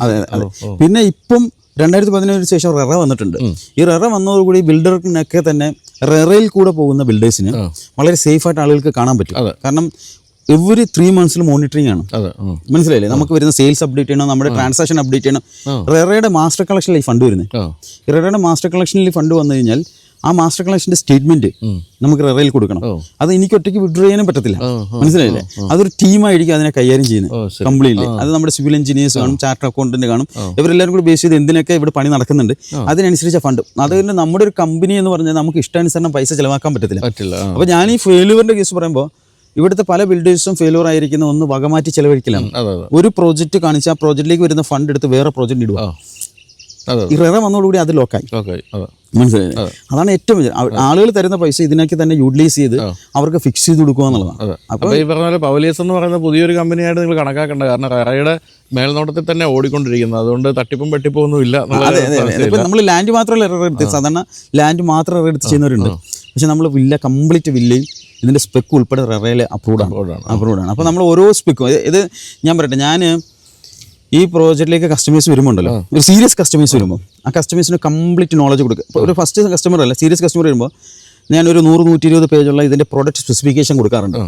അതെ അതെ. പിന്നെ ഇപ്പം 2017 ശേഷം റെറ വന്നിട്ടുണ്ട്. ഈ റെറ വന്നതോടുകൂടി ബിൽഡറിനൊക്കെ തന്നെ റെറയിൽ കൂടെ പോകുന്ന ബിൽഡേഴ്സിന് വളരെ സേഫായിട്ട് ആളുകൾക്ക് കാണാൻ പറ്റും. കാരണം എവറി 3 മന്ത്സിൽ മോണിറ്ററിംഗ് ആണ്. മനസ്സിലായില്ലേ? നമുക്ക് വരുന്ന സെയിൽസ് അപ്ഡേറ്റ് ചെയ്യണം, നമ്മുടെ ട്രാൻസാക്ഷൻ അപ്ഡേറ്റ് ചെയ്യണം. റെറയുടെ മാസ്റ്റർ കളക്ഷനിൽ ഈ ഫണ്ട് വരുന്നത്. റെറയുടെ മാസ്റ്റർ കളക്ഷനിൽ ഫണ്ട് വന്നു കഴിഞ്ഞാൽ ആ മാസ്റ്റർ കളക്ഷന്റെ സ്റ്റേറ്റ്മെന്റ് നമുക്ക് റെറയിൽ കൊടുക്കണം. അത് എനിക്ക് ഒറ്റയ്ക്ക് വിഡ്രോ ചെയ്യാനും പറ്റത്തില്ല. മനസ്സിലായില്ലേ? അതൊരു ടീമായിരിക്കും അതിനെ കൈകാര്യം ചെയ്യുന്നത് കംപ്ലീറ്റ്ലി. അത് നമ്മുടെ സിവിൽ എഞ്ചിനീയേഴ്സ് കാണും, ചാർട്ടർ അക്കൗണ്ടന്റ് കാണും. ഇവരെല്ലാവരും കൂടി ബേസ് ചെയ്ത് എന്തിനൊക്കെ ഇവിടെ പണി നടക്കുന്നുണ്ട് അതിനനുസരിച്ച് ഫണ്ട്. അതുകൊണ്ട് നമ്മുടെ ഒരു കമ്പനി എന്ന് പറഞ്ഞാൽ നമുക്ക് ഇഷ്ടാനുസരണം പൈസ ചെലവാക്കാൻ പറ്റത്തില്ല. അപ്പോൾ ഞാൻ ഈ ഫെയിലുവറിന്റെ കേസ് പറയുമ്പോൾ ഇവിടുത്തെ പല ബിൽഡേഴ്സും ഫെയിലുവർ ആയിരിക്കുന്ന ഒന്ന് വകമാറ്റി ചെലവഴിക്കലാണ്. ഒരു പ്രോജക്റ്റ് കാണിച്ച് ആ പ്രോജക്റ്റിലേക്ക് വരുന്ന ഫണ്ട് എടുത്ത് വേറെ പ്രോജക്റ്റ് ഇടുക. ഈ റെറ വന്നതോടുകൂടി അത് ലോക്കായി. മനസ്സിലായി? അതാണ് ഏറ്റവും ആളുകൾ തരുന്ന പൈസ ഇതിനൊക്കെ തന്നെ യൂട്ടിലൈസ് ചെയ്ത് അവർക്ക് ഫിക്സ് ചെയ്ത് കൊടുക്കുക എന്നുള്ളതാണ്. അപ്പോൾ ഈ പറഞ്ഞ പോലെ പവലിയസ് എന്ന് പറയുന്ന പുതിയൊരു കമ്പനിയായിട്ട് നിങ്ങൾ കണക്കാക്കേണ്ട. കാരണം റെറയുടെ മേൽനോട്ടത്തിൽ തന്നെ ഓടിക്കൊണ്ടിരിക്കുന്നത്, അതുകൊണ്ട് തട്ടിപ്പും വെട്ടിപ്പും ഒന്നും ഇല്ല. ഇപ്പം നമ്മൾ ലാൻഡ് മാത്രമല്ല റെറ എടുത്ത്, സാധാരണ ലാൻഡ് മാത്രം റെറ എടുത്ത് ചെയ്യുന്നവരുണ്ട്. പക്ഷെ നമ്മൾ കംപ്ലീറ്റ് വില്ലയും ഇതിൻ്റെ സ്പെക്ക് ഉൾപ്പെടെ റെറയിൽ അപ്രൂവ്ഡാണ്. അപ്പോൾ നമ്മൾ ഓരോ സ്പെക്കും, ഇത് ഞാൻ പറയട്ടെ, ഞാൻ ഈ പ്രോജക്റ്റിലേക്ക് കസ്റ്റമേഴ്സ് വരുമ്പോണ്ടല്ലോ, ഒരു സീരിയസ് കസ്റ്റമേഴ്സ് വരുമ്പോൾ ആ കസ്റ്റമേഴ്സിന് കംപ്ലീറ്റ് നോളജ് കൊടുക്കുക. ഇപ്പോൾ ഒരു ഫസ്റ്റ് കസ്റ്റമർ അല്ല, സീരിയസ് കസ്റ്റമർ വരുമ്പോൾ ഞാനൊരു 100-120 പേജുള്ള ഇതിൻ്റെ പ്രോഡക്റ്റ് സ്പെസിഫിക്കേഷൻ കൊടുക്കാറുണ്ട്.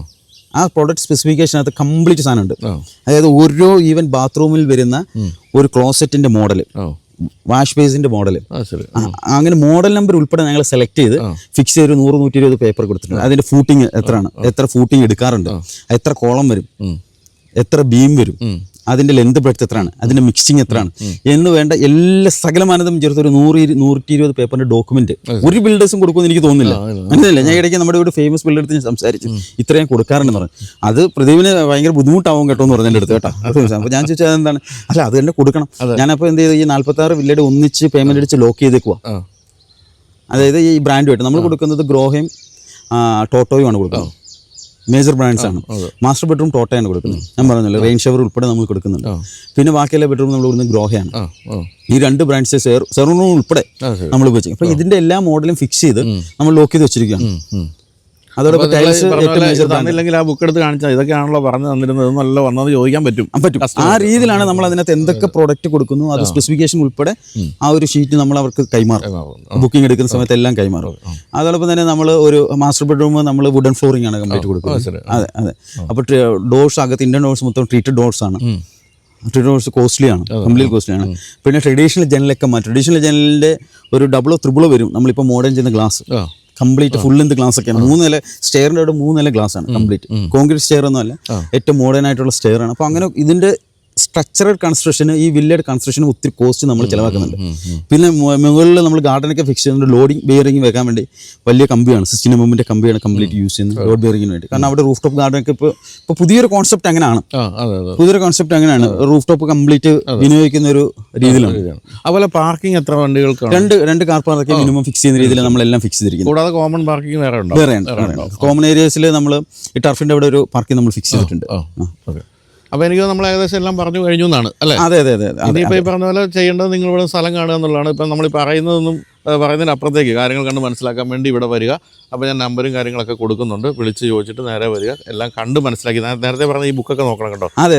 ആ പ്രോഡക്റ്റ് സ്പെസിഫിക്കേഷനകത്ത് കംപ്ലീറ്റ് സാധനമുണ്ട്. അതായത് ഓരോ ഈവൻ ബാത്റൂമിൽ വരുന്ന ഒരു ക്ലോസറ്റിൻ്റെ മോഡൽ, വാഷ് ബേസിന്റെ മോഡൽ, അങ്ങനെ മോഡൽ നമ്പർ ഉൾപ്പെടെ ഞങ്ങൾ സെലക്ട് ചെയ്ത് ഫിക്സ് ചെയ്ത് 100-120 പേപ്പർ കൊടുത്തിട്ടുണ്ട്. അതിന്റെ ഫൂട്ടിങ് എത്രയാണ്, എത്ര ഫൂട്ടിങ് എടുക്കാറുണ്ട്, എത്ര കോളം വരും, എത്ര ബീം വരും, അതിന്റെ ലെന്ത് ബ്രെഡ്ത്ത് എത്രയാണ്, അതിന്റെ മിക്സിങ് എത്രയാണ് എന്ന് വേണ്ട എല്ലാ സകലമാനതും ചേർത്ത് ഒരു 100-120 പേപ്പറിന്റെ ഡോക്യുമെന്റ് ഒരു ബിൽഡേഴ്സും കൊടുക്കുമെന്ന് എനിക്ക് തോന്നുന്നില്ല. അങ്ങനെയല്ല, ഞാൻ ഇടയ്ക്ക് നമ്മുടെ ഒരു ഫേമസ് ബിൽഡർ ഞാൻ സംസാരിച്ചു, ഇത്രയും കൊടുക്കാറുണ്ടെന്ന് പറഞ്ഞു. അത് പ്രദീപിന് ഭയങ്കര ബുദ്ധിമുട്ടാവും കേട്ടോ എന്ന് പറഞ്ഞു എൻ്റെ അടുത്ത് കേട്ടോ. അപ്പോൾ ഞാൻ ചോദിച്ചാൽ അതെന്താണ്, അല്ല അത് തന്നെ കൊടുക്കണം. ഞാനപ്പോൾ എന്ത് ചെയ്തു, ഈ 46 വില്ലയുടെ ഒന്നിച്ച് പേയ്മെന്റ് അടിച്ച് ലോക്ക് ചെയ്തേക്കുക. അതായത് ഈ ബ്രാൻഡുമായിട്ട് നമ്മൾ കൊടുക്കുന്നത് ഗ്രോഹയും ടോട്ടോയുമാണ് കൊടുക്കുന്നത്. മേജർ ബ്രാൻഡ്സ് ആണ്. മാസ്റ്റർ ബെഡ്റൂം ടോട്ടയാണ് കൊടുക്കുന്നത്. ഞാൻ പറഞ്ഞല്ലോ, റെയിൻ ഷവർ ഉൾപ്പെടെ നമ്മൾ കൊടുക്കുന്നുണ്ട്. പിന്നെ ബാക്കിയുള്ള ബെഡ്റൂം നമ്മൾ കൊടുക്കുന്നത് ഗ്രോഹയാണ്. ഈ 2 ബ്രാൻഡ്സ് സെറൂൺ ഉൾപ്പെടെ നമ്മൾ ഉപയോഗിച്ചു. അപ്പോൾ ഇതിന്റെ എല്ലാ മോഡലും ഫിക്സ് ചെയ്ത് നമ്മൾ ലോക്ക് ചെയ്ത് വെച്ചിരിക്കുകയാണ്. അതോടൊപ്പം തന്നില്ലെങ്കിൽ ആ ബുക്ക് എടുത്ത് കാണിച്ചാൽ ഇതൊക്കെയാണല്ലോ പറഞ്ഞു തന്നിരുന്നത്, നല്ല വന്നത് ചോദിക്കാൻ പറ്റും. ആ രീതിയിലാണ് നമ്മൾ അതിനകത്ത് എന്തൊക്കെ പ്രോഡക്റ്റ് കൊടുക്കുന്നു അത് സ്പെസിഫിക്കേഷൻ ഉൾപ്പെടെ ആ ഒരു ഷീറ്റ് നമ്മൾ അവർക്ക് കൈമാറും. ബുക്കിംഗ് എടുക്കുന്ന സമയത്ത് എല്ലാം കൈമാറും. അതോടൊപ്പം തന്നെ നമ്മൾ ഒരു മാസ്റ്റർ ബെഡ്റൂം നമ്മൾ വുഡൻ ഫ്ലോറിംഗ് ആണ് കംപ്ലീറ്റ് കൊടുക്കുന്നത്. അതെ അതെ. അപ്പോൾ ഡോർസ് അകത്ത് ഇന്ത്യൻ ഡോർസ് മൊത്തം ട്രീറ്റഡ് ഡോർസ് ആണ്. ട്രീറ്റഡ് ഡോർസ് കോസ്റ്റ്ലിയാണ്, കംപ്ലീറ്റ് കോസ്റ്റ്ലിയാണ്. പിന്നെ ട്രഡീഷണൽ ജനലൊക്കെ ട്രഡീഷണൽ ജനലിൻ്റെ ഒരു 2-3 വരും. നമ്മളിപ്പോൾ മോഡേൺ ചെയ്യുന്ന glass complete full length glass ഒക്കെയാണ്. 3 നില സ്റ്റെയറിൻ്റെ അവിടെ 3 നില ഗ്ലാസ് ആണ് കംപ്ലീറ്റ്. കോൺക്രീറ്റ് സ്റ്റെയർ ഒന്നും അല്ല, ഏറ്റവും മോഡേൺ ആയിട്ടുള്ള സ്റ്റെയർ ആണ്. അപ്പോൾ അങ്ങനെ ഇതിൻ്റെ സ്ട്രക്ചറൽ കൺസ്ട്രക്ഷന്, ഈ വില്ലയുടെ കൺസ്ട്രക്ഷന് ഒത്തിരി കോസ്റ്റ് നമ്മൾ ചിലവാക്കുന്നുണ്ട്. പിന്നെ മുകളിൽ നമ്മൾ ഗാർഡനൊക്കെ ഫിക്സ് ചെയ്യുന്നുണ്ട്. ലോഡിംഗ് ബിയറിംഗ് വെക്കാൻ വേണ്ടി വലിയ കമ്പിയാണ്, 16 mm കമ്പിയാണ് കംപ്ലീറ്റ് യൂസ് ചെയ്യുന്നത് ലോഡ് ബിയറിംഗിന് വേണ്ടി. കാരണം അവിടെ റൂഫ് ടോപ്പ് ഗാർഡനൊക്കെ ഇപ്പോൾ പുതിയൊരു കോൺസെപ്റ്റ് അങ്ങനെയാണ്. പുതിയൊരു കോൺസെപ്റ്റ് അങ്ങനെയാണ്, റൂഫ് ടോപ്പ് കംപ്ലീറ്റ് വിനിയോഗിക്കുന്ന ഒരു രീതിയിലാണ്. അതുപോലെ പാർക്കിംഗ് എത്ര വണ്ടികൾക്ക്? രണ്ട് കാർ പാർക്കിംഗ് മിനിമം ഫിക്സ് ചെയ്യുന്ന രീതിയിൽ നമ്മളെല്ലാം ഫിക്സ് ചെയ്തിരിക്കുന്നത്. കൂടാതെ കോമൺ പാർക്കിംഗ് വേറെയാണ്. കോമൺ ഏരിയസിൽ നമ്മൾ ഈ ടർഫിൻ്റെ അവിടെ ഒരു പാർക്കിംഗ് നമ്മൾ ഫിക്സ് ചെയ്തിട്ടുണ്ട്. അപ്പോൾ എനിക്ക് നമ്മൾ ഏകദേശം എല്ലാം പറഞ്ഞു കഴിഞ്ഞു എന്നാണ് അല്ലേ? അതെ അതെ അതെ. ഇനിയിപ്പോൾ ഈ പറഞ്ഞ പോലെ ചെയ്യേണ്ടത് നിങ്ങൾ ഇവിടെ സ്ഥലം കാണുക എന്നുള്ളതാണ്. ഇപ്പം നമ്മൾ പറയുന്നതൊന്നും പറയുന്നതിന് അപ്പുറത്തേക്ക് കാര്യങ്ങൾ കണ്ട് മനസ്സിലാക്കാൻ വേണ്ടി ഇവിടെ വരിക. അപ്പോൾ ഞാൻ നമ്പറും കാര്യങ്ങളൊക്കെ കൊടുക്കുന്നുണ്ട്, വിളിച്ച് ചോദിച്ചിട്ട് നേരെ വരിക, എല്ലാം കണ്ട് മനസ്സിലാക്കി. നേരത്തെ പറഞ്ഞ ഈ ബുക്കൊക്കെ നോക്കണം കേട്ടോ. അതെ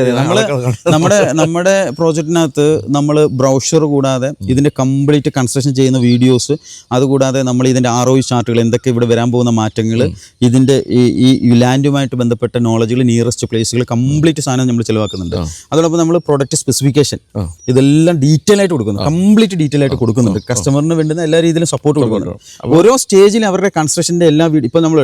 നമ്മുടെ പ്രോജക്റ്റിനകത്ത് നമ്മൾ ബ്രൗഷർ കൂടാതെ ഇതിൻ്റെ കംപ്ലീറ്റ് കൺസ്ട്രക്ഷൻ ചെയ്യുന്ന വീഡിയോസ്, അതുകൂടാതെ നമ്മൾ ഇതിൻ്റെ ROI ചാർട്ടുകൾ, എന്തൊക്കെ ഇവിടെ വരാൻ പോകുന്ന മാറ്റങ്ങൾ, ഇതിൻ്റെ ഈ ലാൻഡുമായിട്ട് ബന്ധപ്പെട്ട നോളജുകൾ, നിയറസ്റ്റ് പ്ലേസുകൾ, കംപ്ലീറ്റ് സാധനം നമ്മൾ ചിലവാക്കുന്നുണ്ട്. അതോടൊപ്പം നമ്മൾ പ്രൊഡക്റ്റ് സ്പെസിഫിക്കേഷൻ ഇതെല്ലാം ഡീറ്റെയിൽ ആയിട്ട് കൊടുക്കുന്നു, കംപ്ലീറ്റ് ഡീറ്റെയിൽ ആയിട്ട് കൊടുക്കുന്നുണ്ട്. കസ്റ്റമറിന് വേണ്ടുന്ന എല്ലാ രീതിയിലും സപ്പോർട്ട് കൊടുക്കുന്നുണ്ട്. ഓരോ സ്റ്റേജിലും അവരുടെ കൺസ്ട്രക്ഷൻ്റെ എല്ലാ വീഡിയോ, ഇപ്പോൾ നമ്മൾ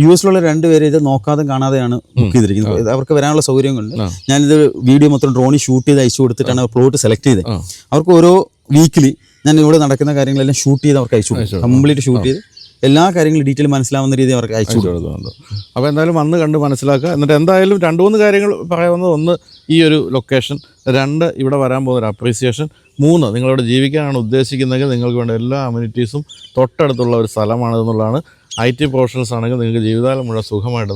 US ലുള്ള 2 പേര് ഇത് നോക്കാതെ കാണാതെയാണ് ബുക്ക് ചെയ്തിരിക്കുന്നത്. അവർക്ക് വരാനുള്ള സൗകര്യം കൊണ്ട് ഞാനിത് വീഡിയോ മൊത്തം ഡ്രോണിൽ ഷൂട്ട് ചെയ്ത് അയച്ചു കൊടുത്തിട്ടാണ് പ്ലോട്ട് സെലക്ട് ചെയ്തത്. അവർക്ക് ഓരോ വീക്കിലി ഞാൻ ഇവിടെ നടക്കുന്ന കാര്യങ്ങളെല്ലാം ഷൂട്ട് ചെയ്ത് അവർക്ക് അയച്ചു കൊടുക്കും, കംപ്ലീറ്റ് ഷൂട്ട് ചെയ്ത് എല്ലാ കാര്യങ്ങളും ഡീറ്റെയിൽ മനസ്സിലാവുന്ന രീതിയിൽ അവർക്ക് അയച്ചു കൊടുക്കുന്നുണ്ട്. അപ്പോൾ എന്തായാലും വന്ന് കണ്ട് മനസ്സിലാക്കുക. എന്നിട്ട് എന്തായാലും 2-3 കാര്യങ്ങൾ പറയാവുന്നത്: 1, ഈ ഒരു ലൊക്കേഷൻ; 2, ഇവിടെ വരാൻ പോകുന്ന ഒരു അപ്രീസിയേഷൻ; 3, നിങ്ങളിവിടെ ജീവിക്കാനാണ് ഉദ്ദേശിക്കുന്നതെങ്കിൽ നിങ്ങൾക്ക് വേണ്ട എല്ലാ അമ്യൂണിറ്റീസും തൊട്ടടുത്തുള്ള ഒരു സ്ഥലമാണെന്നുള്ളതാണ്. IT പ്രൊഫഷണൽസ് ആണെങ്കിൽ നിങ്ങൾക്ക് ജീവിതകാലം മുഴുവൻ സുഖമായിട്ട്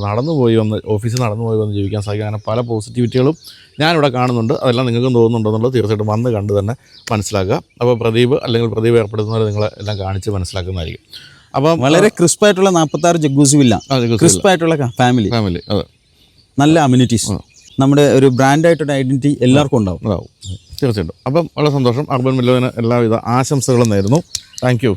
ഓഫീസിൽ നടന്നു പോയി വന്ന് ജീവിക്കാൻ സാധിക്കും. അങ്ങനെ പല പോസിറ്റിവിറ്റികളും ഞാനിവിടെ കാണുന്നുണ്ട്. അതെല്ലാം നിങ്ങൾക്കും തോന്നുന്നുണ്ടെന്നുള്ളത് തീർച്ചയായിട്ടും വന്ന് കണ്ട് തന്നെ മനസ്സിലാക്കുക. അപ്പോൾ പ്രദീപ് ഏർപ്പെടുത്തുന്നവർ നിങ്ങളെ എല്ലാം കാണിച്ച് മനസ്സിലാക്കുന്നതായിരിക്കും. അപ്പം വളരെ ക്രിസ്പായിട്ടുള്ള 46 ജഗ്ഗൂസി വില്ല, ക്രിസ്പായിട്ടുള്ള ഫാമിലി, അതെ, നല്ല അമ്യൂണിറ്റീസ്, നമ്മുടെ ഒരു ബ്രാൻഡായിട്ടൊരു ഐഡന്റിറ്റി എല്ലാവർക്കും ഉണ്ടാവും. തീർച്ചയായിട്ടും. അപ്പം വളരെ സന്തോഷം. അർബൻ വില്ലോവിന് എല്ലാവിധ ആശംസകളും നേരുന്നു. Thank you.